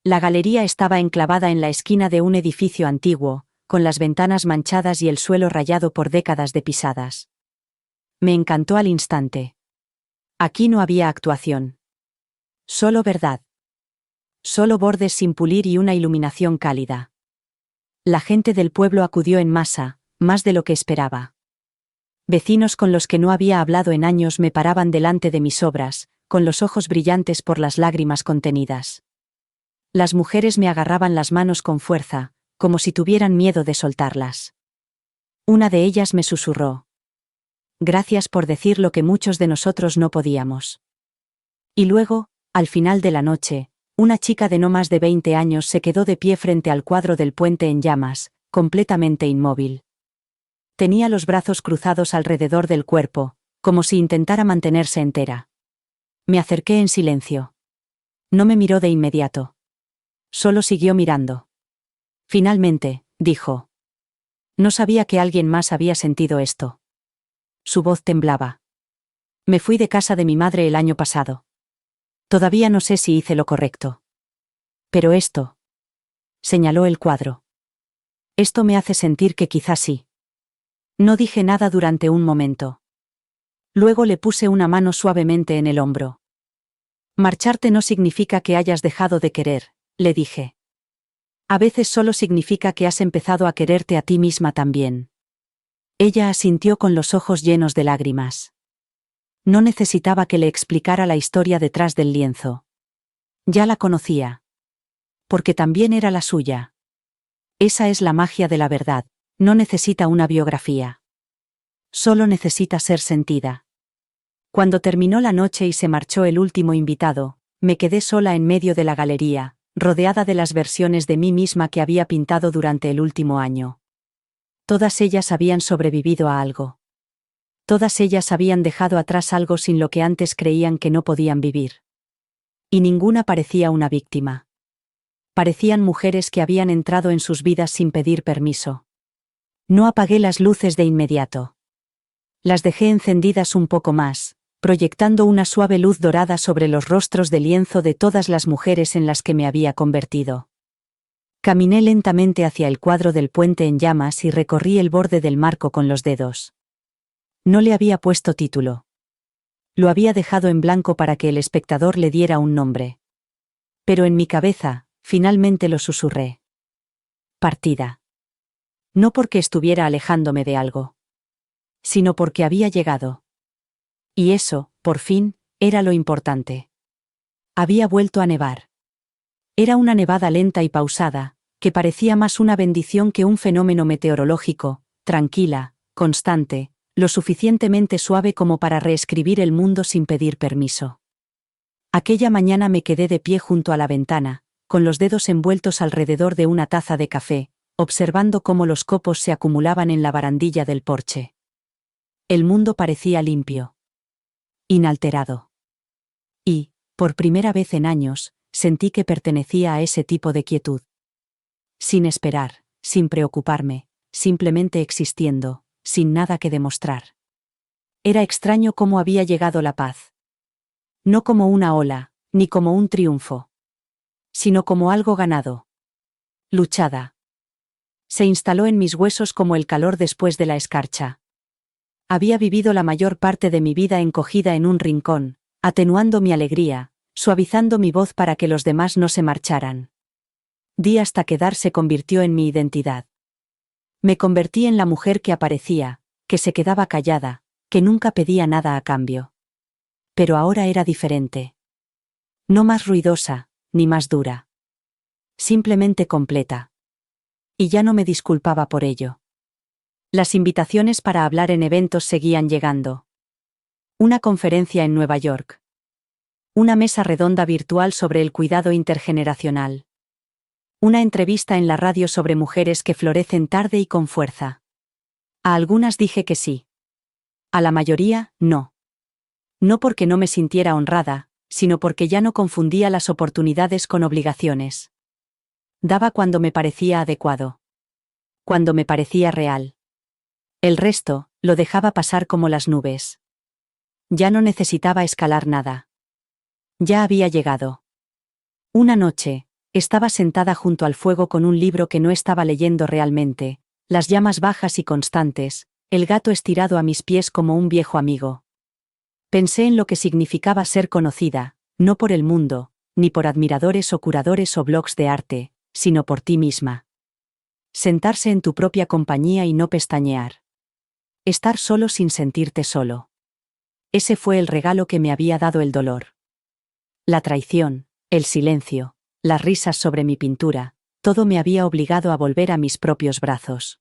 La galería estaba enclavada en la esquina de un edificio antiguo, con las ventanas manchadas y el suelo rayado por décadas de pisadas. Me encantó al instante. Aquí no había actuación. Solo verdad. Solo bordes sin pulir y una iluminación cálida. La gente del pueblo acudió en masa, más de lo que esperaba. Vecinos con los que no había hablado en años me paraban delante de mis obras, con los ojos brillantes por las lágrimas contenidas. Las mujeres me agarraban las manos con fuerza, como si tuvieran miedo de soltarlas. Una de ellas me susurró: «Gracias por decir lo que muchos de nosotros no podíamos». Y luego, al final de la noche, una chica de no más de 20 años se quedó de pie frente al cuadro del puente en llamas, completamente inmóvil. Tenía los brazos cruzados alrededor del cuerpo, como si intentara mantenerse entera. Me acerqué en silencio. No me miró de inmediato. Solo siguió mirando. Finalmente, dijo: «No sabía que alguien más había sentido esto». Su voz temblaba. «Me fui de casa de mi madre el año pasado. Todavía no sé si hice lo correcto. Pero esto». Señaló el cuadro. Esto me hace sentir que quizás sí. No dije nada durante un momento. Luego le puse una mano suavemente en el hombro. Marcharte no significa que hayas dejado de querer, le dije. A veces solo significa que has empezado a quererte a ti misma también. Ella asintió con los ojos llenos de lágrimas. No necesitaba que le explicara la historia detrás del lienzo. Ya la conocía. Porque también era la suya. Esa es la magia de la verdad, no necesita una biografía. Solo necesita ser sentida. Cuando terminó la noche y se marchó el último invitado, me quedé sola en medio de la galería, rodeada de las versiones de mí misma que había pintado durante el último año. Todas ellas habían sobrevivido a algo. Todas ellas habían dejado atrás algo sin lo que antes creían que no podían vivir. Y ninguna parecía una víctima. Parecían mujeres que habían entrado en sus vidas sin pedir permiso. No apagué las luces de inmediato. Las dejé encendidas un poco más, proyectando una suave luz dorada sobre los rostros de lienzo de todas las mujeres en las que me había convertido. Caminé lentamente hacia el cuadro del puente en llamas y recorrí el borde del marco con los dedos. No le había puesto título. Lo había dejado en blanco para que el espectador le diera un nombre. Pero en mi cabeza, finalmente lo susurré. Partida. No porque estuviera alejándome de algo, sino porque había llegado. Y eso, por fin, era lo importante. Había vuelto a nevar. Era una nevada lenta y pausada, que parecía más una bendición que un fenómeno meteorológico, tranquila, constante, lo suficientemente suave como para reescribir el mundo sin pedir permiso. Aquella mañana me quedé de pie junto a la ventana, con los dedos envueltos alrededor de una taza de café, observando cómo los copos se acumulaban en la barandilla del porche. El mundo parecía limpio. Inalterado. Y, por primera vez en años, sentí que pertenecía a ese tipo de quietud. Sin esperar, sin preocuparme, simplemente existiendo, sin nada que demostrar. Era extraño cómo había llegado la paz. No como una ola, ni como un triunfo. Sino como algo ganado. Luchada. Se instaló en mis huesos como el calor después de la escarcha. Había vivido la mayor parte de mi vida encogida en un rincón, atenuando mi alegría, suavizando mi voz para que los demás no se marcharan. Di hasta que dar se convirtió en mi identidad. Me convertí en la mujer que aparecía, que se quedaba callada, que nunca pedía nada a cambio. Pero ahora era diferente. No más ruidosa, ni más dura. Simplemente completa. Y ya no me disculpaba por ello. Las invitaciones para hablar en eventos seguían llegando. Una conferencia en Nueva York. Una mesa redonda virtual sobre el cuidado intergeneracional. Una entrevista en la radio sobre mujeres que florecen tarde y con fuerza. A algunas dije que sí. A la mayoría, no. No porque no me sintiera honrada, sino porque ya no confundía las oportunidades con obligaciones. Daba cuando me parecía adecuado. Cuando me parecía real. El resto, lo dejaba pasar como las nubes. Ya no necesitaba escalar nada. Ya había llegado. Una noche, estaba sentada junto al fuego con un libro que no estaba leyendo realmente, las llamas bajas y constantes, el gato estirado a mis pies como un viejo amigo. Pensé en lo que significaba ser conocida, no por el mundo, ni por admiradores o curadores o blogs de arte, sino por ti misma. Sentarse en tu propia compañía y no pestañear. Estar solo sin sentirte solo. Ese fue el regalo que me había dado el dolor. La traición, el silencio, las risas sobre mi pintura, todo me había obligado a volver a mis propios brazos.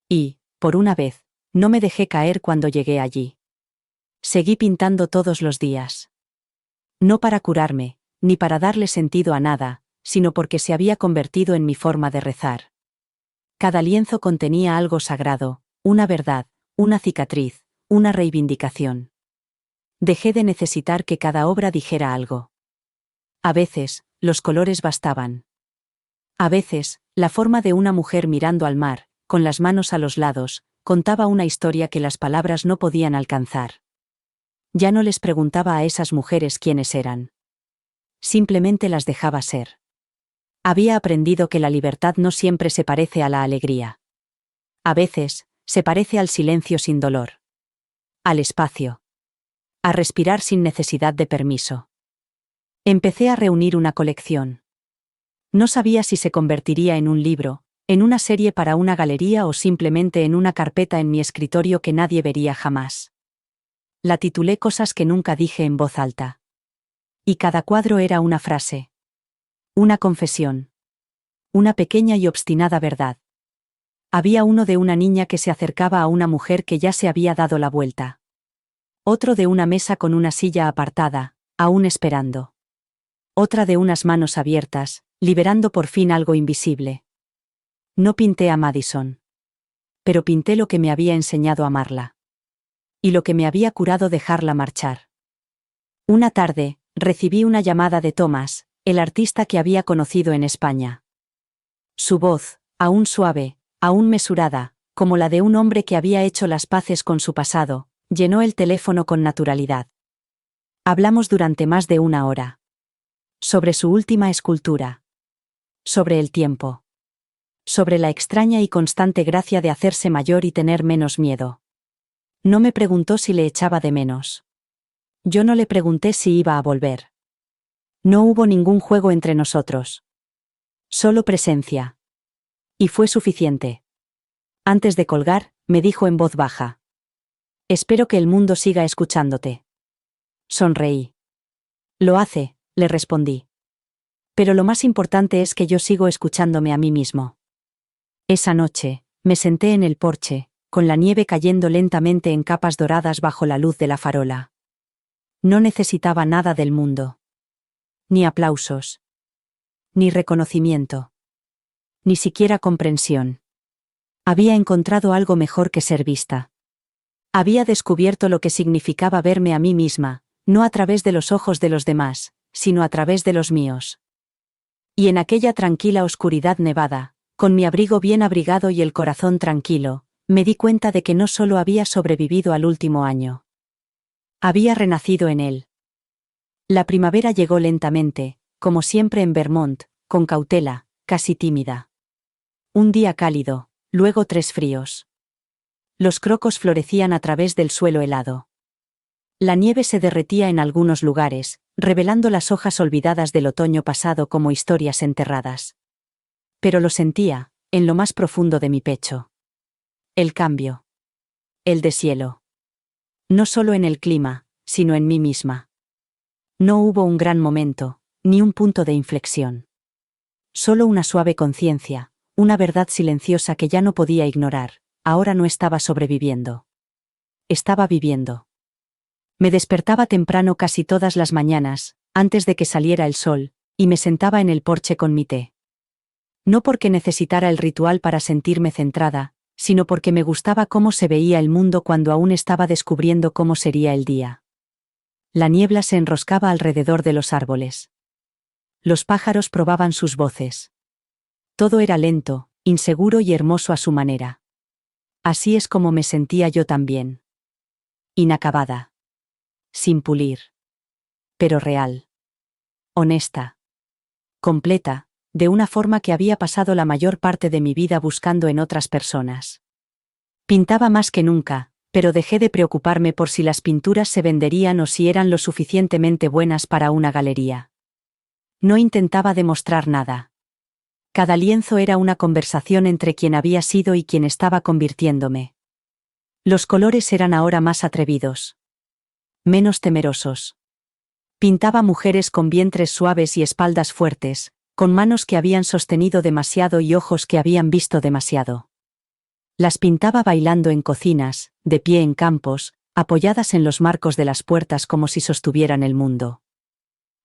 Y, por una vez, no me dejé caer cuando llegué allí. Seguí pintando todos los días. No para curarme, ni para darle sentido a nada, sino porque se había convertido en mi forma de rezar. Cada lienzo contenía algo sagrado, una verdad, una cicatriz, una reivindicación. Dejé de necesitar que cada obra dijera algo. A veces, los colores bastaban. A veces, la forma de una mujer mirando al mar, con las manos a los lados, contaba una historia que las palabras no podían alcanzar. Ya no les preguntaba a esas mujeres quiénes eran. Simplemente las dejaba ser. Había aprendido que la libertad no siempre se parece a la alegría. A veces, se parece al silencio sin dolor. Al espacio. A respirar sin necesidad de permiso. Empecé a reunir una colección. No sabía si se convertiría en un libro, en una serie para una galería o simplemente en una carpeta en mi escritorio que nadie vería jamás. La titulé Cosas que nunca dije en voz alta. Y cada cuadro era una frase. Una confesión. Una pequeña y obstinada verdad. Había uno de una niña que se acercaba a una mujer que ya se había dado la vuelta. Otro de una mesa con una silla apartada, aún esperando. Otra de unas manos abiertas, liberando por fin algo invisible. No pinté a Madison. Pero pinté lo que me había enseñado a amarla. Y lo que me había curado dejarla marchar. Una tarde, recibí una llamada de Thomas, el artista que había conocido en España. Su voz, aún suave, aún mesurada, como la de un hombre que había hecho las paces con su pasado, llenó el teléfono con naturalidad. Hablamos durante más de una hora. Sobre su última escultura. Sobre el tiempo. Sobre la extraña y constante gracia de hacerse mayor y tener menos miedo. No me preguntó si le echaba de menos. Yo no le pregunté si iba a volver. No hubo ningún juego entre nosotros. Solo presencia. Y fue suficiente. Antes de colgar, me dijo en voz baja. Espero que el mundo siga escuchándote. Sonreí. Lo hace, le respondí. Pero lo más importante es que yo sigo escuchándome a mí mismo. Esa noche, me senté en el porche, con la nieve cayendo lentamente en capas doradas bajo la luz de la farola. No necesitaba nada del mundo. Ni aplausos. Ni reconocimiento. Ni siquiera comprensión. Había encontrado algo mejor que ser vista. Había descubierto lo que significaba verme a mí misma, no a través de los ojos de los demás, sino a través de los míos. Y en aquella tranquila oscuridad nevada, con mi abrigo bien abrigado y el corazón tranquilo, me di cuenta de que no solo había sobrevivido al último año. Había renacido en él. La primavera llegó lentamente, como siempre en Vermont, con cautela, casi tímida. Un día cálido, luego 3 fríos. Los crocos florecían a través del suelo helado. La nieve se derretía en algunos lugares, revelando las hojas olvidadas del otoño pasado como historias enterradas. Pero lo sentía, en lo más profundo de mi pecho. El cambio. El deshielo. No solo en el clima, sino en mí misma. No hubo un gran momento, ni un punto de inflexión. Solo una suave conciencia, una verdad silenciosa que ya no podía ignorar. Ahora no estaba sobreviviendo. Estaba viviendo. Me despertaba temprano casi todas las mañanas, antes de que saliera el sol, y me sentaba en el porche con mi té. No porque necesitara el ritual para sentirme centrada, sino porque me gustaba cómo se veía el mundo cuando aún estaba descubriendo cómo sería el día. La niebla se enroscaba alrededor de los árboles. Los pájaros probaban sus voces. Todo era lento, inseguro y hermoso a su manera. Así es como me sentía yo también. Inacabada. Sin pulir. Pero real. Honesta. Completa, de una forma que había pasado la mayor parte de mi vida buscando en otras personas. Pintaba más que nunca, pero dejé de preocuparme por si las pinturas se venderían o si eran lo suficientemente buenas para una galería. No intentaba demostrar nada. Cada lienzo era una conversación entre quien había sido y quien estaba convirtiéndome. Los colores eran ahora más atrevidos. Menos temerosos. Pintaba mujeres con vientres suaves y espaldas fuertes, con manos que habían sostenido demasiado y ojos que habían visto demasiado. Las pintaba bailando en cocinas, de pie en campos, apoyadas en los marcos de las puertas como si sostuvieran el mundo.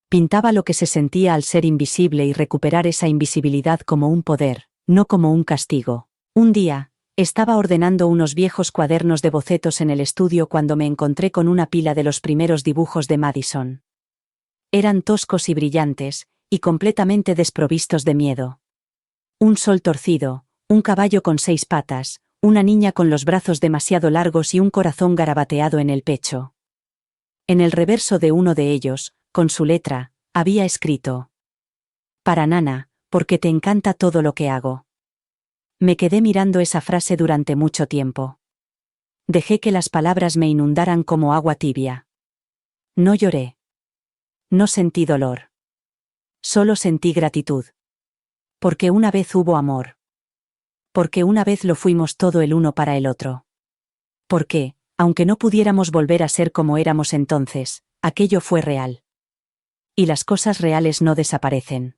Pintaba lo que se sentía al ser invisible y recuperar esa invisibilidad como un poder, no como un castigo. Un día, estaba ordenando unos viejos cuadernos de bocetos en el estudio cuando me encontré con una pila de los primeros dibujos de Madison. Eran toscos y brillantes, y completamente desprovistos de miedo. Un sol torcido, un caballo con 6 patas, una niña con los brazos demasiado largos y un corazón garabateado en el pecho. En el reverso de uno de ellos, con su letra, había escrito: Para Nana, Porque te encanta todo lo que hago. Me quedé mirando esa frase durante mucho tiempo. Dejé que las palabras me inundaran como agua tibia. No lloré. No sentí dolor. Solo sentí gratitud. Porque una vez hubo amor. Porque una vez lo fuimos todo el uno para el otro. Porque, aunque no pudiéramos volver a ser como éramos entonces, aquello fue real. Y las cosas reales no desaparecen.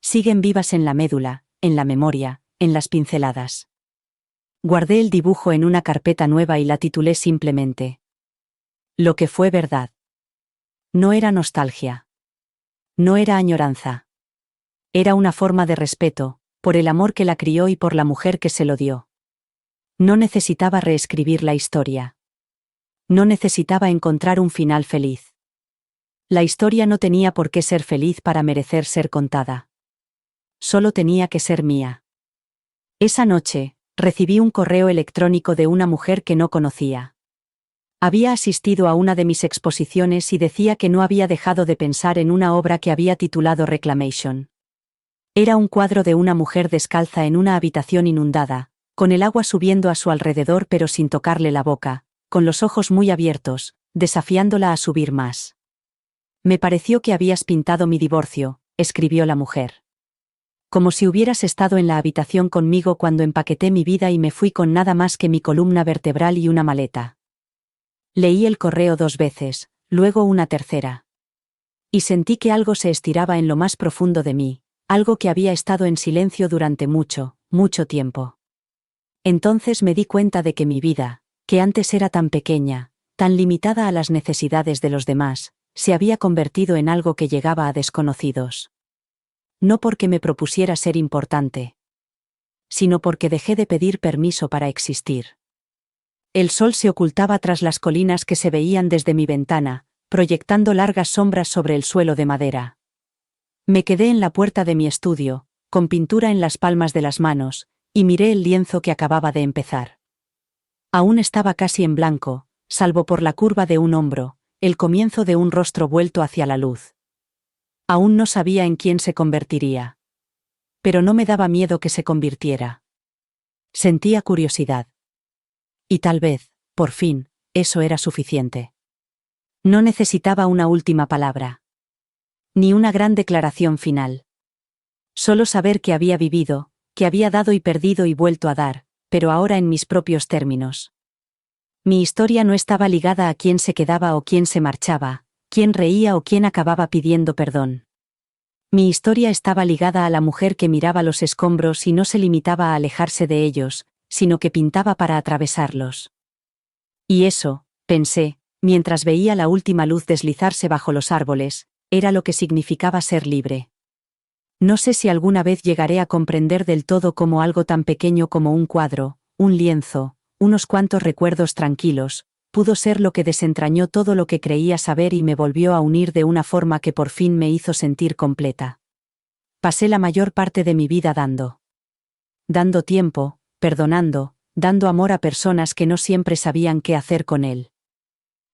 Siguen vivas en la médula, en la memoria, en las pinceladas. Guardé el dibujo en una carpeta nueva y la titulé simplemente Lo que fue verdad. No era nostalgia. No era añoranza. Era una forma de respeto, por el amor que la crió y por la mujer que se lo dio. No necesitaba reescribir la historia. No necesitaba encontrar un final feliz. La historia no tenía por qué ser feliz para merecer ser contada. Solo tenía que ser mía. Esa noche, recibí un correo electrónico de una mujer que no conocía. Había asistido a una de mis exposiciones y decía que no había dejado de pensar en una obra que había titulado Reclamation. Era un cuadro de una mujer descalza en una habitación inundada, con el agua subiendo a su alrededor pero sin tocarle la boca, con los ojos muy abiertos, desafiándola a subir más. Me pareció que habías pintado mi divorcio, escribió la mujer. Como si hubieras estado en la habitación conmigo cuando empaqueté mi vida y me fui con nada más que mi columna vertebral y una maleta. Leí el correo 2 veces, luego una tercera. Y sentí que algo se estiraba en lo más profundo de mí, algo que había estado en silencio durante mucho, mucho tiempo. Entonces me di cuenta de que mi vida, que antes era tan pequeña, tan limitada a las necesidades de los demás, se había convertido en algo que llegaba a desconocidos. No porque me propusiera ser importante, sino porque dejé de pedir permiso para existir. El sol se ocultaba tras las colinas que se veían desde mi ventana, proyectando largas sombras sobre el suelo de madera. Me quedé en la puerta de mi estudio, con pintura en las palmas de las manos, y miré el lienzo que acababa de empezar. Aún estaba casi en blanco, salvo por la curva de un hombro, el comienzo de un rostro vuelto hacia la luz. Aún no sabía en quién se convertiría. Pero no me daba miedo que se convirtiera. Sentía curiosidad. Y tal vez, por fin, eso era suficiente. No necesitaba una última palabra. Ni una gran declaración final. Solo saber que había vivido, que había dado y perdido y vuelto a dar, pero ahora en mis propios términos. Mi historia no estaba ligada a quién se quedaba o quién se marchaba, quién reía o quién acababa pidiendo perdón. Mi historia estaba ligada a la mujer que miraba los escombros y no se limitaba a alejarse de ellos, sino que pintaba para atravesarlos. Y eso, pensé, mientras veía la última luz deslizarse bajo los árboles, era lo que significaba ser libre. No sé si alguna vez llegaré a comprender del todo cómo algo tan pequeño como un cuadro, un lienzo, unos cuantos recuerdos tranquilos, pudo ser lo que desentrañó todo lo que creía saber y me volvió a unir de una forma que por fin me hizo sentir completa. Pasé la mayor parte de mi vida dando tiempo, perdonando, dando amor a personas que no siempre sabían qué hacer con él.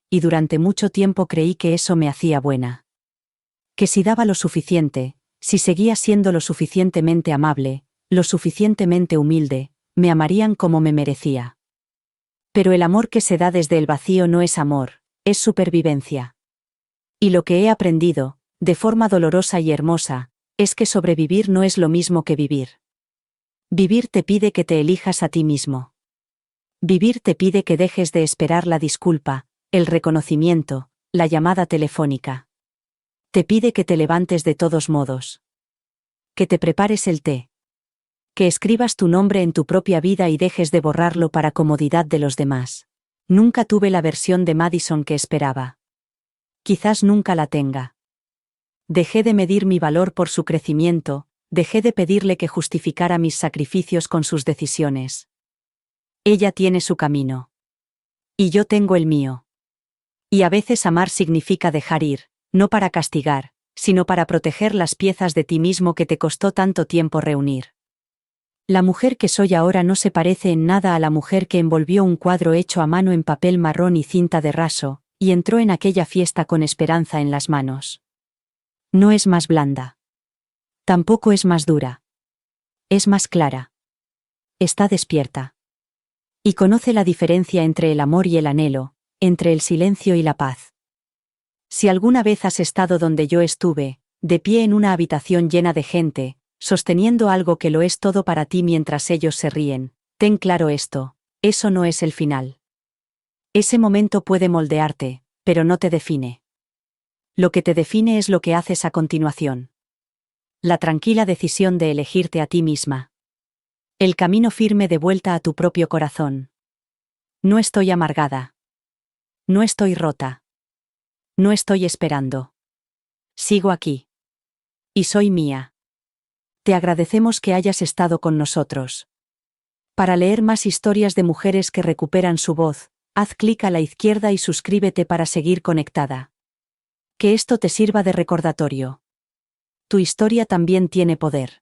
Y durante mucho tiempo creí que eso me hacía buena. Que si daba lo suficiente, si seguía siendo lo suficientemente amable, lo suficientemente humilde, me amarían como me merecía. Pero el amor que se da desde el vacío no es amor, es supervivencia. Y lo que he aprendido, de forma dolorosa y hermosa, es que sobrevivir no es lo mismo que vivir. Vivir te pide que te elijas a ti mismo. Vivir te pide que dejes de esperar la disculpa, el reconocimiento, la llamada telefónica. Te pide que te levantes de todos modos. Que te prepares el té. Que escribas tu nombre en tu propia vida y dejes de borrarlo para comodidad de los demás. Nunca tuve la versión de Madison que esperaba. Quizás nunca la tenga. Dejé de medir mi valor por su crecimiento, dejé de pedirle que justificara mis sacrificios con sus decisiones. Ella tiene su camino. Y yo tengo el mío. Y a veces amar significa dejar ir, no para castigar, sino para proteger las piezas de ti mismo que te costó tanto tiempo reunir. La mujer que soy ahora no se parece en nada a la mujer que envolvió un cuadro hecho a mano en papel marrón y cinta de raso, y entró en aquella fiesta con esperanza en las manos. No es más blanda. Tampoco es más dura. Es más clara. Está despierta. Y conoce la diferencia entre el amor y el anhelo, entre el silencio y la paz. Si alguna vez has estado donde yo estuve, de pie en una habitación llena de gente, sosteniendo algo que lo es todo para ti mientras ellos se ríen, ten claro esto, eso no es el final. Ese momento puede moldearte, pero no te define. Lo que te define es lo que haces a continuación. La tranquila decisión de elegirte a ti misma. El camino firme de vuelta a tu propio corazón. No estoy amargada. No estoy rota. No estoy esperando. Sigo aquí. Y soy mía. Te agradecemos que hayas estado con nosotros. Para leer más historias de mujeres que recuperan su voz, haz clic a la izquierda y suscríbete para seguir conectada. Que esto te sirva de recordatorio. Tu historia también tiene poder.